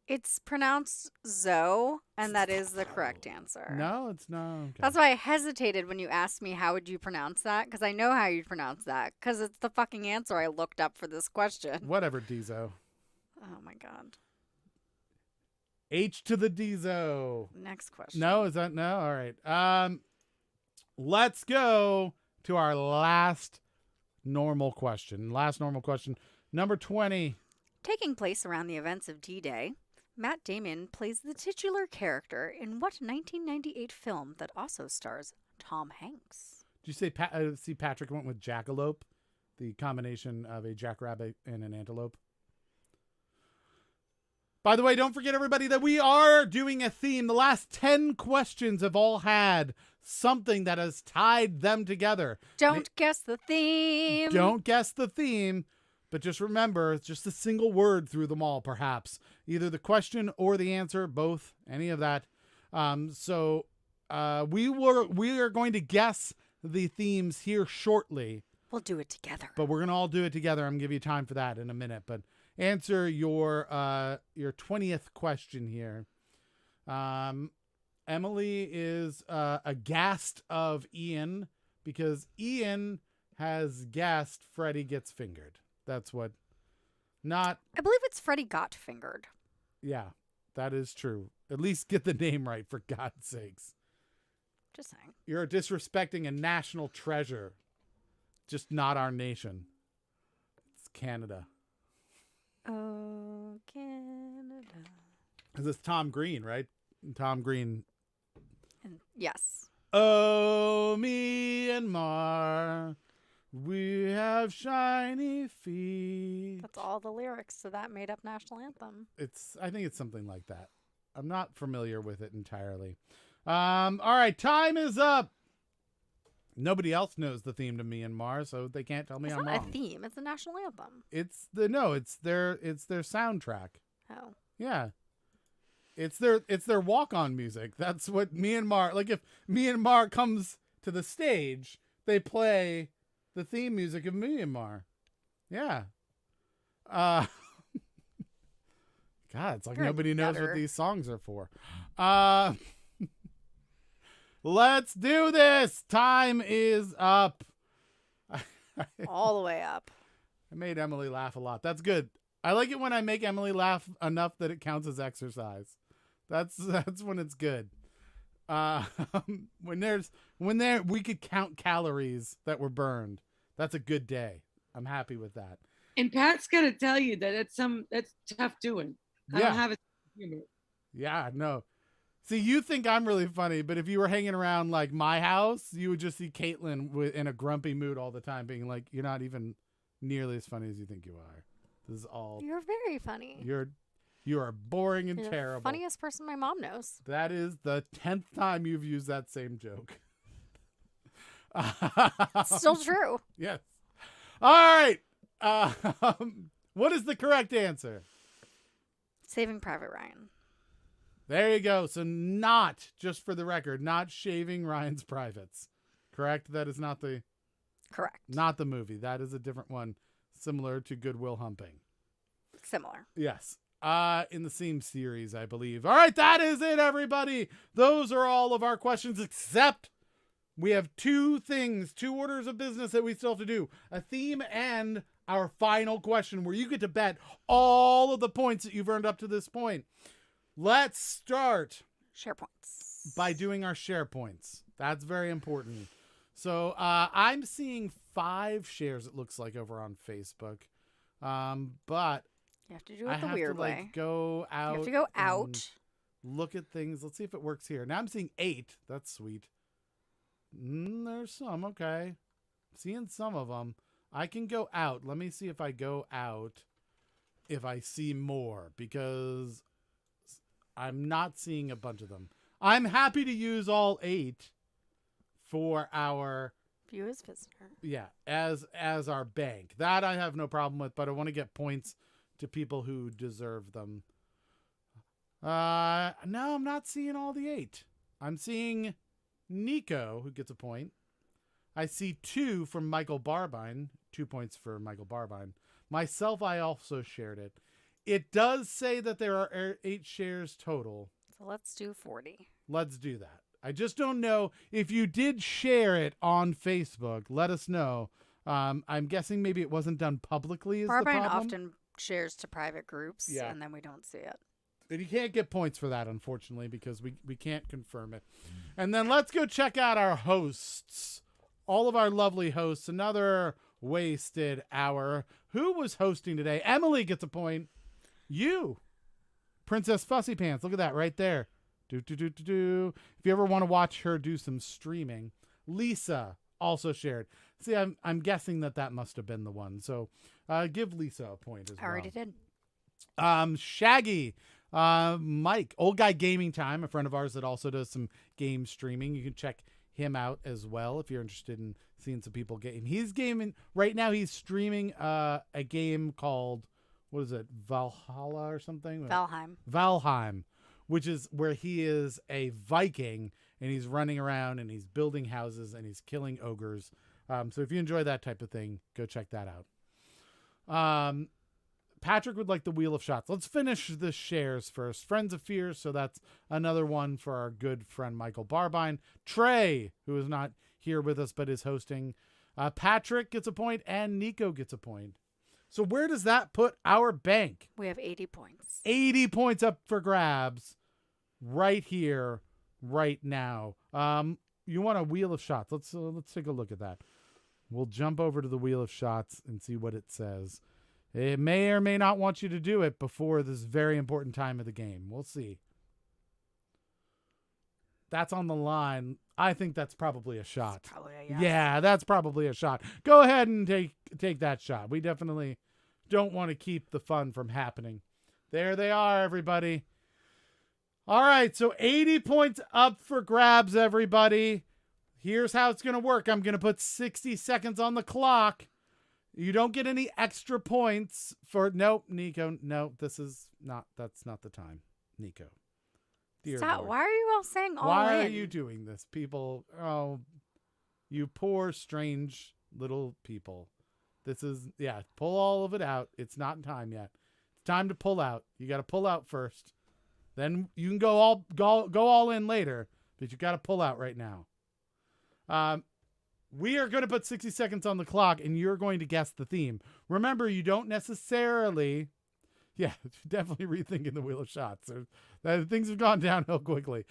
It's pronounced Zoe, and that is the correct answer. No, it's not. Okay. That's why I hesitated when you asked me how would you pronounce that, because I know how you pronounce that, because it's the fucking answer I looked up for this question. Whatever, Dizo. Oh my god. H to the Dizo. Next question. No, is that no? All right. Let's go to our last normal question. Last normal question. Number 20. Taking place around the events of D-Day, Matt Damon plays the titular character in what 1998 film that also stars Tom Hanks? Did you say see Patrick went with Jackalope? the combination of a jackrabbit and an antelope. By the way, don't forget, everybody, that we are doing a theme. The last 10 questions have all had something that has tied them together. Don't guess the theme. Don't guess the theme, but just remember, it's just a single word through them all, perhaps. Either the question or the answer, both, any of that. So we are going to guess the themes here shortly. We'll do it together. But we're going to all do it together. I'm going to give you time for that in a minute. But answer your 20th question here. Emily is aghast of Ian because Ian has guessed Freddy gets fingered. That's what, not, I believe it's Freddy got fingered. yeah, that is true. At least get the name right, for God's sakes. Just saying. You're disrespecting a national treasure. Just not our nation. It's Canada. Oh, Canada. This is Tom Green, right? Tom Green. And yes. Oh, Myanmar, we have shiny feet. That's all the lyrics to that made up national anthem. I think it's something like that. I'm not familiar with it entirely. All right, time is up. Nobody else knows the theme to Myanmar, so they can't tell me It's I'm not wrong. a theme. It's a national anthem. It's their soundtrack. Oh. Yeah. It's their walk-on music. That's what Myanmar, like if Myanmar comes to the stage, they play the theme music of Myanmar. Yeah. God, it's like You're a nobody knows what nutter. these songs are for. Let's do this. Time is up. All the way up. I made Emily laugh a lot. That's good. I like it when I make Emily laugh enough that it counts as exercise. That's when it's good. When we could count calories that were burned. That's a good day. I'm happy with that. And Pat's gonna tell you that that's tough doing. I Yeah. don't have a humor. Yeah, no. See, you think I'm really funny, but if you were hanging around like my house, you would just see Caitlin in a grumpy mood all the time, being like, "You're not even nearly as funny as you think you are. This is all You're very funny. you are boring and You're terrible." the funniest person my mom knows. That is the 10th time you've used that same joke. Still true. Yes. All right. What is the correct answer? Saving Private Ryan. There you go. So not, just for the record, not Shaving Ryan's Privates. Correct? That is not the movie. That is a different one, similar to Good Will Hunting. Similar. Yes. In the same series, I believe. All right, that is it, everybody. Those are all of our questions, except we have two orders of business that we still have to do. A theme and our final question, where you get to bet all of the points that you've earned up to this point. Let's start Share points. by doing our share points. That's very important. So I'm seeing 5 shares, it looks like, over on Facebook. But You have to do I it the have weird to like way. go out. You have to go and out. Look at things. Let's see if it works here. Now I'm seeing 8. That's sweet. There's some. Okay. Seeing some of them. I can go out. Let me see if I go out. If I see more, because I'm not seeing a bunch of them. I'm happy to use all 8 for our View as visitor. as our bank. That I have no problem with, but I want to get points to people who deserve them. No, I'm not seeing all the 8. I'm seeing Nico, who gets a point. I see 2 from Michael Barbine. 2 points for Michael Barbine. Myself, I also shared it. It does say that there are 8 shares total. So let's do 40. Let's do that. I just don't know if you did share it on Facebook. Let us know. I'm guessing maybe it wasn't done publicly. Is the Barbine problem? often shares to private groups, Yeah. and then we don't see it. And you can't get points for that, unfortunately, because we can't confirm it. And then let's go check out our hosts. All of our lovely hosts. Another wasted hour. Who was hosting today? Emily gets a point. You, Princess Fussy Pants. Look at that right there. If you ever want to watch her do some streaming. Lisa also shared. See, I'm guessing that must have been the one. So give Lisa a point as I well. already did. Shaggy, Mike, Old Guy Gaming Time, a friend of ours that also does some game streaming. You can check him out as well if you're interested in seeing some people game. He's gaming right now. He's streaming a game called, what is it, Valhalla or something? Valheim, which is where he is a Viking and he's running around and he's building houses and he's killing ogres. So if you enjoy that type of thing, go check that out. Patrick would like the Wheel of Shots. Let's finish the shares first. Friends of Fear, so that's another one for our good friend Michael Barbine. Trey, who is not here with us but is hosting. Patrick gets a point and Nico gets a point. So where does that put our bank? We have 80 points. 80 points up for grabs right here, right now. You want a Wheel of Shots. Let's take a look at that. We'll jump over to the Wheel of Shots and see what it says. It may or may not want you to do it before this very important time of the game. We'll see. That's on the line. I think that's probably a shot. It's probably a yes. Yeah, that's probably a shot. Go ahead and take that shot. We definitely don't want to keep the fun from happening. There they are, everybody. All right, so 80 points up for grabs, everybody. Here's how it's going to work. I'm going to put 60 seconds on the clock. You don't get any extra points for... Nope, Nico. No, that's not the time. Nico. Dear Stop. Lord. Why are you all saying all Why in? are you doing this, people? Oh, you poor, strange little people. This is... Yeah, pull all of it out. It's not time yet. It's time to pull out. You got to pull out first. Then you can go all in later, but you got to pull out right now. We are going to put 60 seconds on the clock, and you're going to guess the theme. Remember, you don't necessarily... Yeah, definitely rethinking the Wheel of Shots. Things have gone downhill quickly.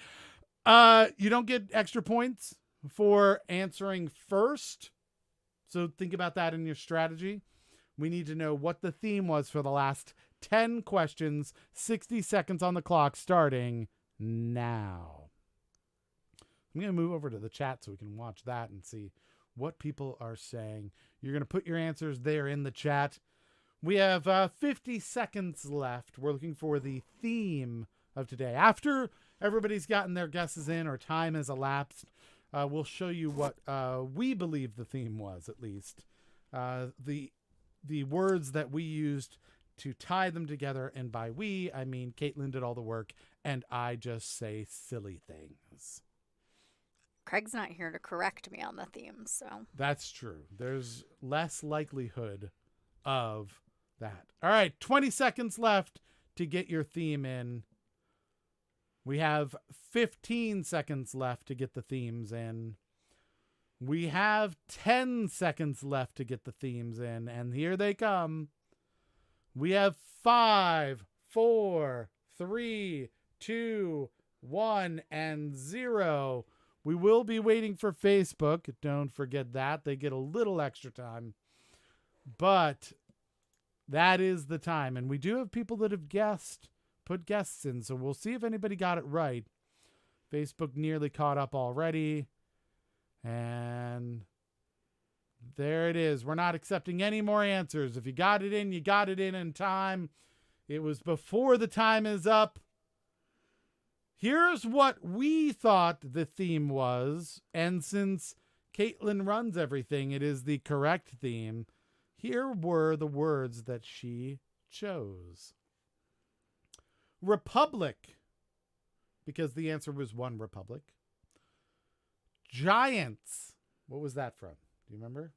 You don't get extra points for answering first. So think about that in your strategy. We need to know what the theme was for the last 10 questions. 60 seconds on the clock starting now. I'm going to move over to the chat so we can watch that and see what people are saying. You're going to put your answers there in the chat. We have 50 seconds left. We're looking for the theme of today. After everybody's gotten their guesses in or time has elapsed, we'll show you what we believe the theme was, at least. The words that we used to tie them together, and by we, I mean Caitlin did all the work, and I just say silly things. Craig's not here to correct me on the theme, so. That's true. There's less likelihood of that. All right, 20 seconds left to get your theme in. We have 15 seconds left to get the themes in. We have 10 seconds left to get the themes in, and here they come. We have 5, 4, 3, 2, 1, and 0. We will be waiting for Facebook. Don't forget that. They get a little extra time. But that is the time. And we do have people that have put guests in. So we'll see if anybody got it right. Facebook nearly caught up already. And there it is. We're not accepting any more answers. If you got it in, you got it in time. It was before the time is up. Here's what we thought the theme was, and since Caitlin runs everything, it is the correct theme. Here were the words that she chose. Republic, because the answer was one republic. Giants. What was that from? Do you remember?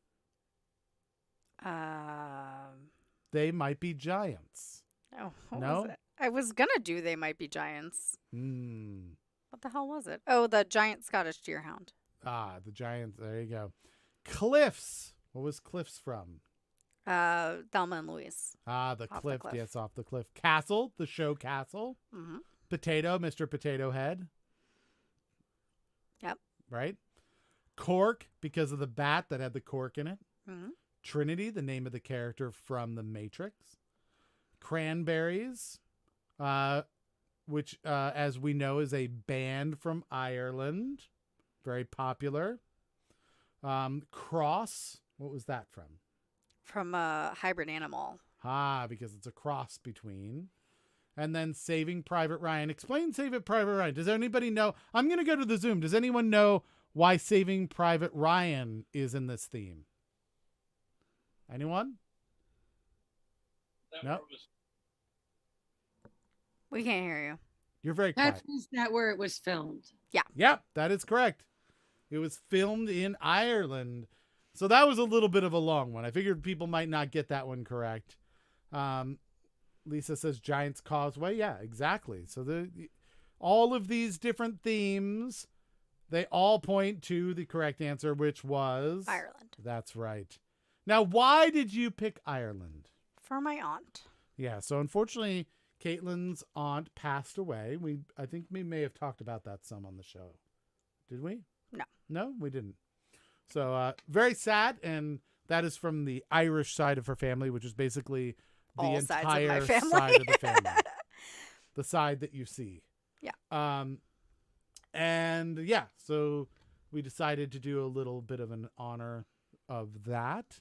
They might be giants. Oh, No? was it? I was gonna do They Might Be Giants. What the hell was it? Oh, the Giant Scottish Deerhound. The Giants. There you go. Cliffs. What was Cliffs from? Thelma and Louise. The Off the cliff. Cliff. Yes, off the cliff. Castle. The show Castle. Mm-hmm. Potato. Mr. Potato Head. Yep. Right? Cork, because of the bat that had the cork in it. Mm-hmm. Trinity, the name of the character from The Matrix. Cranberries, which, as we know, is a band from Ireland. Very popular. Cross. What was that from? From a hybrid animal. Because it's a cross between. And then Saving Private Ryan. Explain Saving Private Ryan. Does anybody know? I'm going to go to the Zoom. Does anyone know why Saving Private Ryan is in this theme? Anyone? That Nope. was- We can't hear you. You're very quiet. That's is that where it was filmed. Yep, that is correct. It was filmed in Ireland. So that was a little bit of a long one. I figured people might not get that one correct. Lisa says Giants Causeway. Yeah, exactly. So all of these different themes, they all point to the correct answer, which was Ireland. That's right. Now, why did you pick Ireland? For my aunt. Yeah, so unfortunately, Caitlin's aunt passed away. I think we may have talked about that some on the show. Did we? No. No, we didn't. So very sad, and that is from the Irish side of her family, which is basically the All sides of my entire family. side of the family. The side that you see. Yeah. And yeah, so we decided to do a little bit of an honor of that.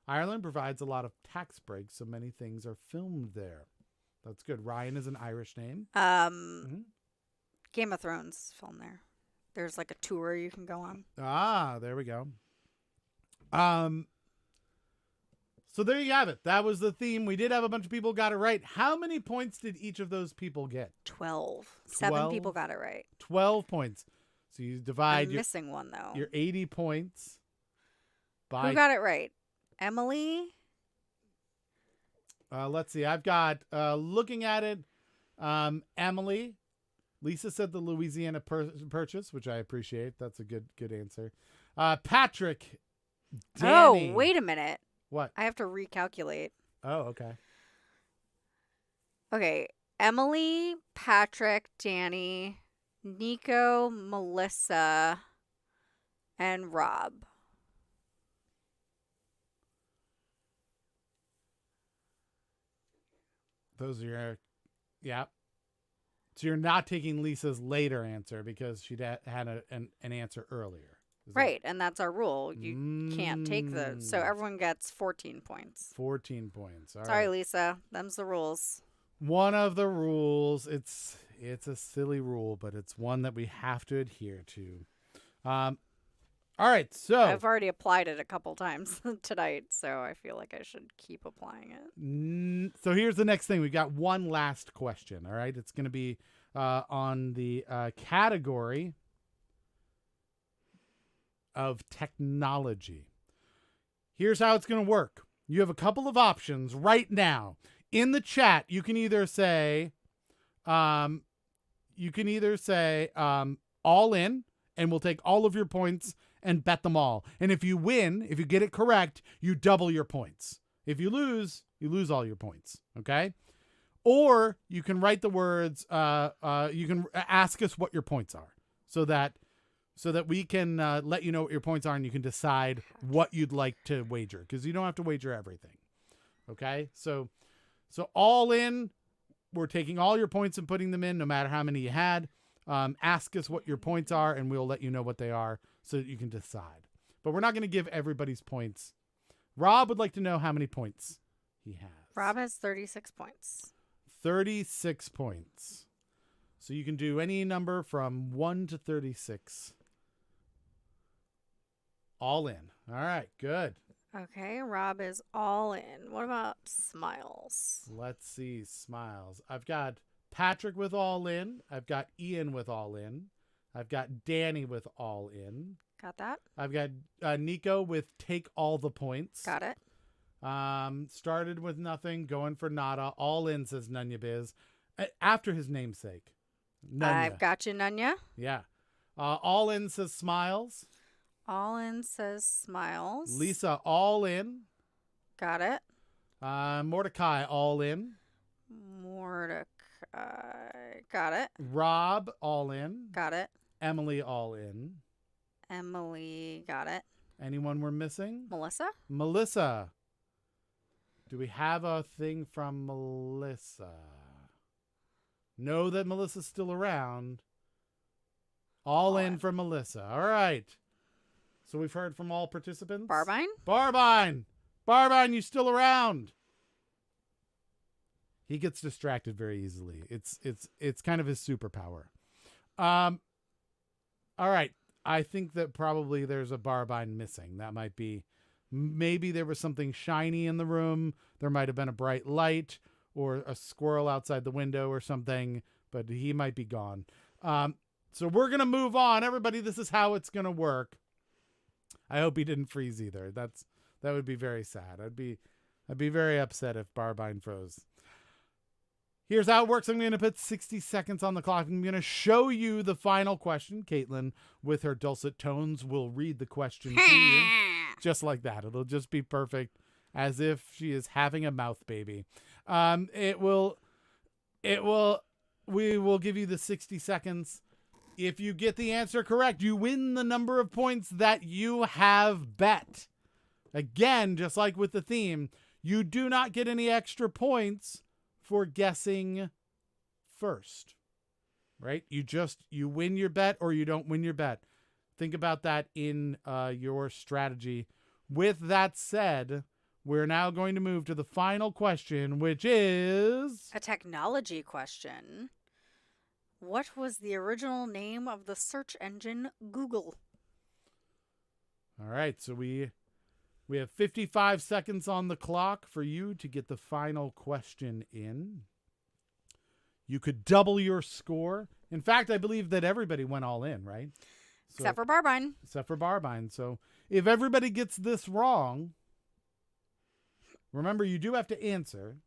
Ireland provides a lot of tax breaks, so many things are filmed there. That's good. Ryan is an Irish name. Game of Thrones film there. There's like a tour you can go on. There we go. So there you have it. That was the theme. We did have a bunch of people got it right. How many points did each of those people get? 12. 7 12? people got it right. 12 points. So you divide I'm missing one though. your 80 points by Who got it right? Emily? let's see. I've got looking at it, Emily. Lisa said the Louisiana Purchase, which I appreciate. That's a good answer. Patrick. Danny. Oh, wait a minute. What? I have to recalculate. Oh, okay. Okay. Emily, Patrick, Danny, Nico, Melissa, and Rob. Those are your, yeah. So you're not taking Lisa's later answer because she had an answer earlier. Is that- Right, and that's our rule. You can't take the. So Mm. everyone gets 14 points. 14 points. All Sorry, right. Lisa. Them's the rules. One of the rules. It's a silly rule, but it's one that we have to adhere to. All right, so I've already applied it a couple times tonight, so I feel like I should keep applying it. So here's the next thing. We've got one last question. All right, it's going to be on the category of technology. Here's how it's going to work. You have a couple of options right now in the chat. You can either say, all in, and we'll take all of your points and bet them all. And if you win, if you get it correct, you double your points. If you lose all your points. Okay. Or you can write the words. You can ask us what your points are, so that we can let you know what your points are, and you can decide what you'd like to wager, because you don't have to wager everything. Okay. So all in, we're taking all your points and putting them in, no matter how many you had. Ask us what your points are, and we'll let you know what they are so that you can decide. But we're not going to give everybody's points. Rob would like to know how many points he has. Rob has 36 points. 36 points. So you can do any number from 1 to 36. All in. All right, good. Okay, Rob is all in. What about Smiles? Let's see, Smiles. I've got Patrick with all in. I've got Ian with all in. I've got Danny with all in. Got that? I've got Nico with take all the points. Got it. Started with nothing, going for nada. All in, says Nunya Biz. After his namesake. Nunya. I've got you, Nunya. Yeah. All in says Smiles. All in says Smiles. Lisa, all in. Got it. Mordecai, all in. Mordecai. Got it. Rob, all in. Got it. Emily, all in. Emily. Got it. Anyone we're missing? Melissa? Melissa. Do we have a thing from Melissa? Know that Melissa's still around. All in for Melissa. All right. So we've heard from all participants. Barbine? Barbine, you still around? He gets distracted very easily. It's kind of his superpower. All right. I think that probably there's a Barbine missing. That might be, maybe there was something shiny in the room. There might have been a bright light or a squirrel outside the window or something, but he might be gone. So we're going to move on. Everybody, this is how it's going to work. I hope he didn't freeze either. That would be very sad. I'd be very upset if Barbine froze. Here's how it works. I'm going to put 60 seconds on the clock. I'm going to show you the final question. Caitlin, with her dulcet tones, will read the question to you. Just like that. It'll just be perfect, as if she is having a mouth baby. We will give you the 60 seconds. If you get the answer correct, you win the number of points that you have bet. Again, just like with the theme, you do not get any extra points for guessing first, right? You win your bet or you don't win your bet. Think about that in your strategy. With that said, we're now going to move to the final question, which is a technology question. What was the original name of the search engine Google? All right, so we have 55 seconds on the clock for you to get the final question in. You could double your score. In fact, I believe that everybody went all in, right? Except for Barbine. Except for Barbine. So if everybody gets this wrong, remember, you do have to answer.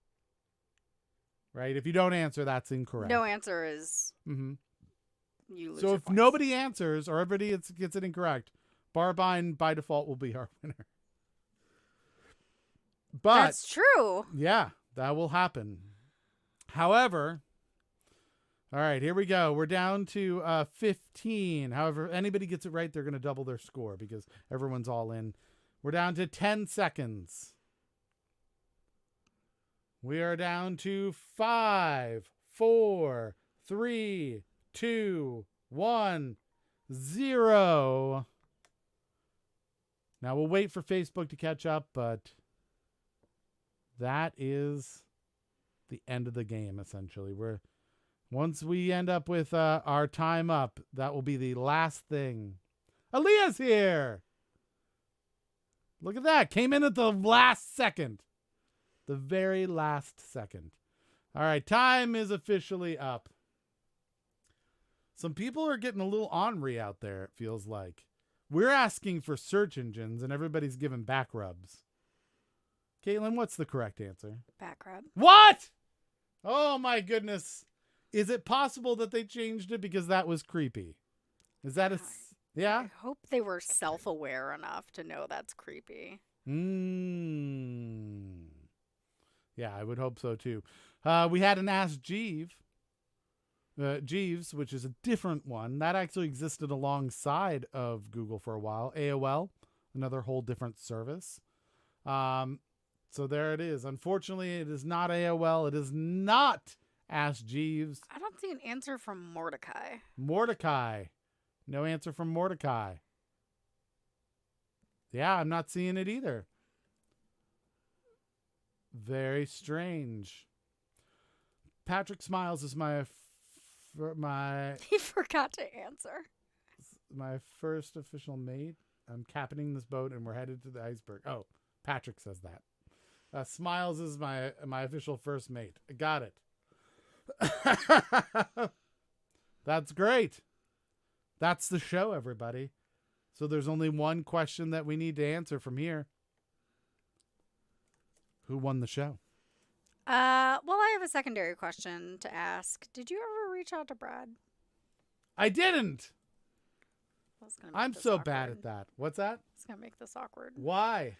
Right? If you don't answer, that's incorrect. No answer is you lose. So your if points. nobody answers or everybody gets it incorrect, Barbine by default will be our winner. But that's true. Yeah, that will happen. However, all right, here we go. We're down to 15. However, anybody gets it right, they're going to double their score because everyone's all in. We're down to 10 seconds. We are down to 5, 4, 3, 2, 1, 0. Now we'll wait for Facebook to catch up, but that is the end of the game, essentially. Once we end up with our time up, that will be the last thing. Aaliyah's here! Look at that. Came in at the last second. The very last second. All right, time is officially up. Some people are getting a little ornery out there, it feels like. We're asking for search engines, and everybody's giving back rubs. Caitlin, what's the correct answer? Back rub. What? Oh, my goodness. Is it possible that they changed it because that was creepy? Is that yeah? I hope they were self-aware enough to know that's creepy. Yeah, I would hope so too. We had an Ask Jeeves, which is a different one. That actually existed alongside of Google for a while. AOL, another whole different service. So there it is. Unfortunately, it is not AOL. It is not Ask Jeeves. I don't see an answer from Mordecai. Mordecai. No answer from Mordecai. Yeah, I'm not seeing it either. Very strange. Patrick Smiles is my He forgot to answer. My first official mate. I'm captaining this boat and we're headed to the iceberg. Oh, Patrick says that. Smiles is my official first mate. Got it. That's great. That's the show, everybody. So there's only one question that we need to answer from here. Who won the show? Well, I have a secondary question to ask. Did you ever reach out to Brad? I didn't. I'm this so awkward. bad at that. What's that? It's gonna make this awkward. Why?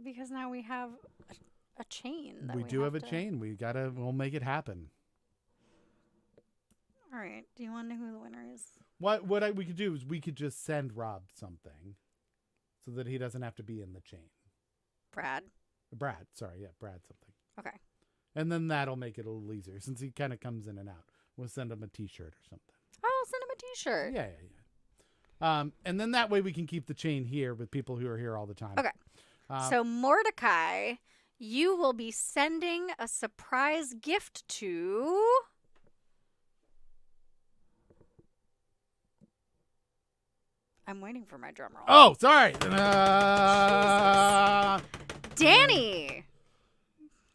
Because now we have a chain. That We do have a chain. We'll make it happen. All right. Do you want to know who the winner is? What we could do is we could just send Rob something so that he doesn't have to be in the chain. Brad, sorry. Yeah, Brad something. Okay. And then that'll make it a little easier since he kind of comes in and out. We'll send him a t-shirt or something. Oh, I'll send him a t-shirt. Yeah. And then that way we can keep the chain here with people who are here all the time. Okay. So Mordecai, you will be sending a surprise gift to... I'm waiting for my drum roll. Oh, sorry. Danny!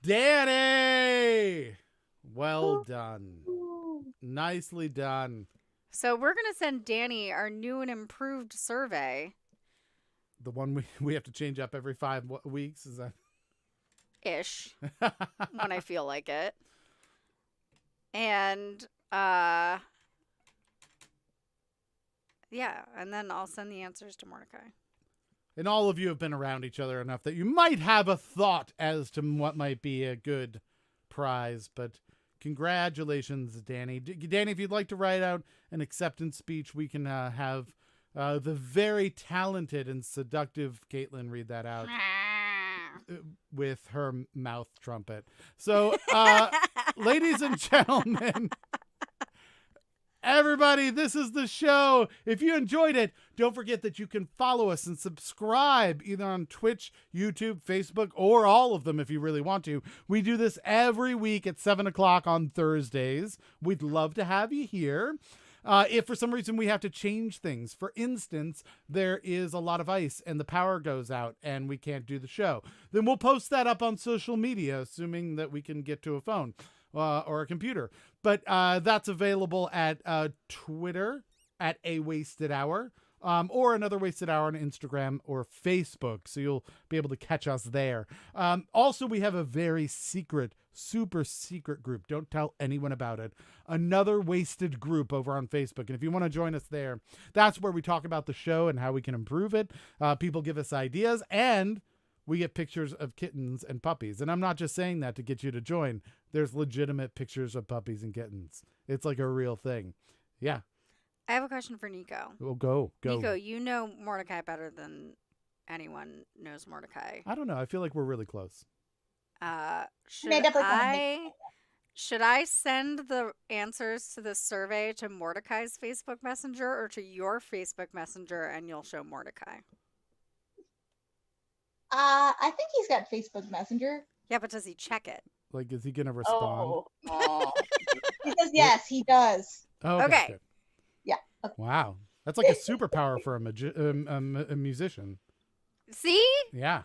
Danny! Well done. Nicely done. So we're going to send Danny our new and improved survey. The one we have to change up every 5 weeks, is that? Ish. When I feel like it. And, yeah, and then I'll send the answers to Mordecai. And all of you have been around each other enough that you might have a thought as to what might be a good prize. But congratulations, Danny. Danny, if you'd like to write out an acceptance speech, we can have the very talented and seductive Caitlin read that out with her mouth trumpet. So, ladies and gentlemen, everybody, this is the show. If you enjoyed it, don't forget that you can follow us and subscribe either on Twitch, YouTube, Facebook, or all of them if you really want to. We do this every week at 7 o'clock on Thursdays. We'd love to have you here. If for some reason we have to change things, for instance, there is a lot of ice and the power goes out and we can't do the show, then we'll post that up on social media, assuming that we can get to a phone or a computer. But that's available at Twitter at A Wasted Hour, or Another Wasted Hour on Instagram or Facebook. So you'll be able to catch us there. Also, we have a very secret, super secret group. Don't tell anyone about it. Another Wasted group over on Facebook. And if you want to join us there, that's where we talk about the show and how we can improve it. People give us ideas, and we get pictures of kittens and puppies. And I'm not just saying that to get you to join. There's legitimate pictures of puppies and kittens. It's like a real thing. Yeah. I have a question for Nico. Well, go. Nico, you know Mordecai better than anyone knows Mordecai. I don't know. I feel like we're really close. Should I send the answers to the survey to Mordecai's Facebook Messenger or to your Facebook Messenger, and you'll show Mordecai? I think he's got Facebook Messenger. Yeah, but does he check it? Like, is he going to respond? He says yes, he does. Oh, okay. Good. Yeah. Okay. Wow. That's like a superpower for a musician. See? Yeah.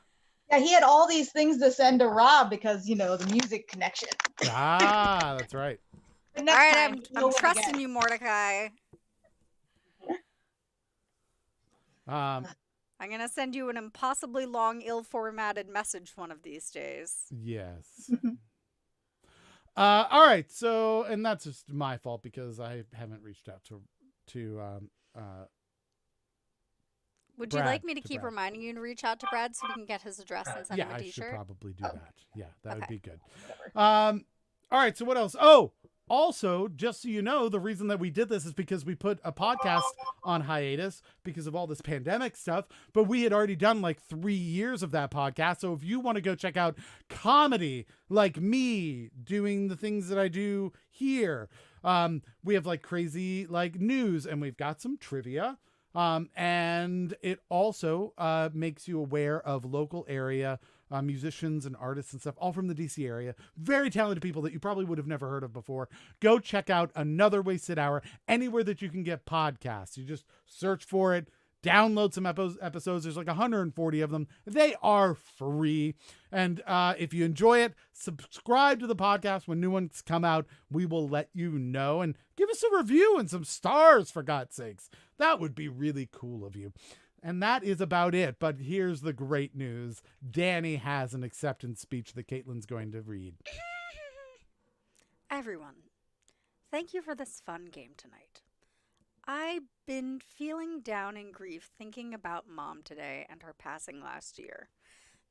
Yeah, he had all these things to send to Rob because, you know, the music connection. Ah, that's right. But All next right, time, I'm trusting you, Mordecai. I'm going to send you an impossibly long, ill-formatted message one of these days. Yes. All right. So, and that's just my fault because I haven't reached out to Would you Brad, like me to to keep Brad. reminding you to reach out to Brad so we can get his address and send yeah, him a I should t-shirt? probably do that. Yeah, that would Okay. be good. All right. So what else? Oh, also, just so you know, the reason that we did this is because we put a podcast on hiatus because of all this pandemic stuff, but we had already done like 3 years of that podcast. So if you want to go check out comedy like me doing the things that I do here, we have like crazy like news, and we've got some trivia. And it also makes you aware of local area musicians and artists and stuff, all from the DC area. Very talented people that you probably would have never heard of before. Go check out Another Wasted Hour anywhere that you can get podcasts. You just search for it, download some episodes. There's like 140 of them. They are free. And if you enjoy it, subscribe to the podcast when new ones come out. We will let you know, and give us a review and some stars, for God's sakes. That would be really cool of you. And that is about it. But here's the great news. Danny has an acceptance speech that Caitlin's going to read. Everyone, thank you for this fun game tonight. I've been feeling down in grief thinking about Mom today and her passing last year.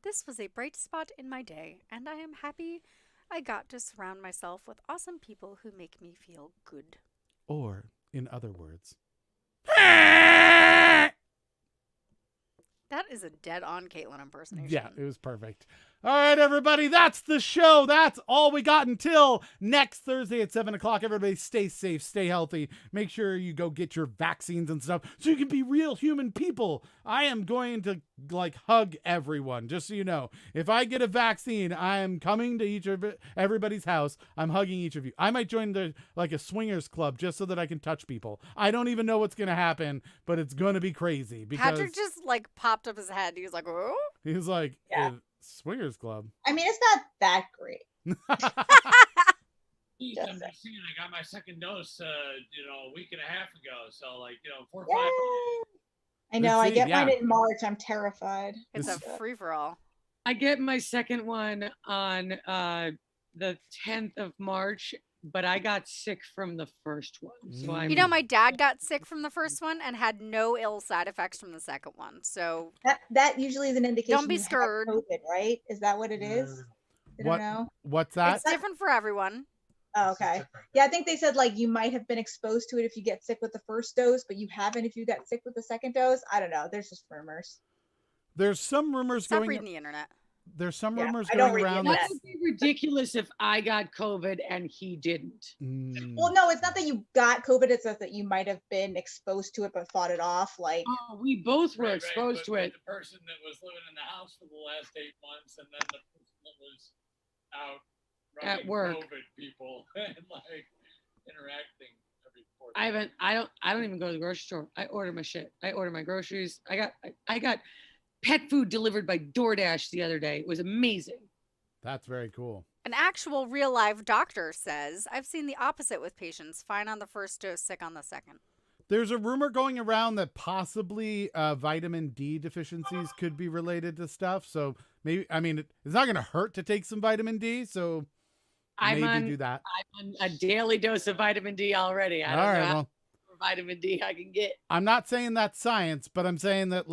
This was a bright spot in my day, and I am happy I got to surround myself with awesome people who make me feel good. Or, in other words, That is a dead-on Caitlin impersonation. yeah, it was perfect. All right, everybody, that's the show. That's all we got until next Thursday at 7 o'clock. Everybody stay safe, stay healthy. Make sure you go get your vaccines and stuff so you can be real human people. I am going to hug everyone, just so you know. If I get a vaccine, I am coming to everybody's house. I'm hugging each of you. I might join a swingers club just so that I can touch people. I don't even know what's going to happen, but it's going to be crazy because Patrick just popped up his head. He was like, "Oh." he was like, Yeah. swingers club. I mean, it's not that great. Geez, Just I'm saying. just saying, I got my second dose, a week and a half ago. So, 4 or Yay! 5. I know. I see, get yeah. mine in March. I'm terrified. It's a This- free for all. I get my second one on the 10th of March, but I got sick from the first one. So I'm You know, my dad got sick from the first one and had no ill side effects from the second one. So That usually is an indication. Don't be you have scared. COVID, right? Is that what it is? I don't What? know. What's that? it's different for everyone. Oh, okay. Yeah, I think they said you might have been exposed to it if you get sick with the first dose, but you haven't if you got sick with the second dose. I don't know. There's just rumors. There's some rumors Stop going. reading the internet. There's some Yeah, rumors I don't going read the around internet. that that. would be ridiculous if I got COVID and he didn't. Well, no, it's not that you got COVID. It's that you might have been exposed to it but fought it off. Oh, we both were exposed to it. The person that was living in the house for the last 8 months, and then the person that was out running work. COVID people and interacting every 4 I don't even go to the grocery store. I order my shit. I order my groceries. I got pet food delivered by DoorDash the other day. It was amazing. That's very cool. An actual real live doctor says, I've seen the opposite with patients. Fine on the first dose, sick on the second. There's a rumor going around that possibly vitamin D deficiencies could be related to stuff. So maybe, it's not going to hurt to take some vitamin D. So maybe do that. I'm on a daily dose of vitamin D already. I All don't right. know how Well, much vitamin D I can get. I'm not saying that's science, but I'm saying that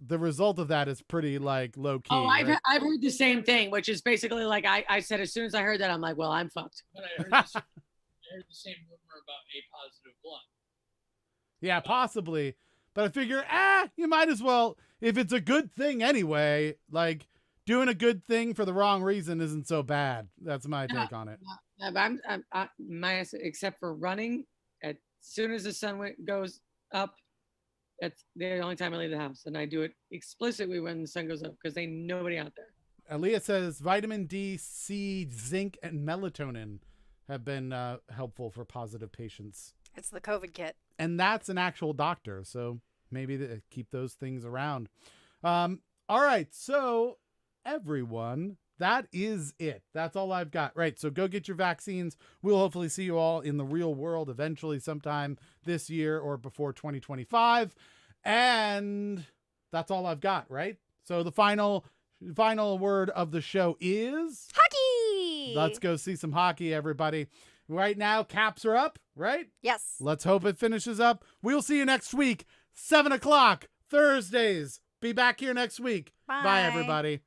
the result of that is pretty low key. Oh, right? I've heard the same thing, which is basically I said as soon as I heard that, I'm like, well, I'm fucked. But I heard the same rumor about A positive blood. Yeah, possibly. But I figure, you might as well, if it's a good thing anyway, doing a good thing for the wrong reason isn't so bad. That's my take on it. But I'm except for running. As soon as the sun goes up, that's the only time I leave the house, and I do it explicitly when the sun goes up because ain't nobody out there. Aaliyah says vitamin D, C, zinc, and melatonin have been helpful for positive patients. It's the COVID kit. And that's an actual doctor, so maybe keep those things around. All right, so everyone, that is it. That's all I've got. Right, so go get your vaccines. We'll hopefully see you all in the real world eventually sometime this year or before 2025. And that's all I've got, right? So the final word of the show is... Hockey! Let's go see some hockey, everybody. Right now, caps are up, right? Yes. Let's hope it finishes up. We'll see you next week, 7 o'clock, Thursdays. Be back here next week. Bye Bye. everybody.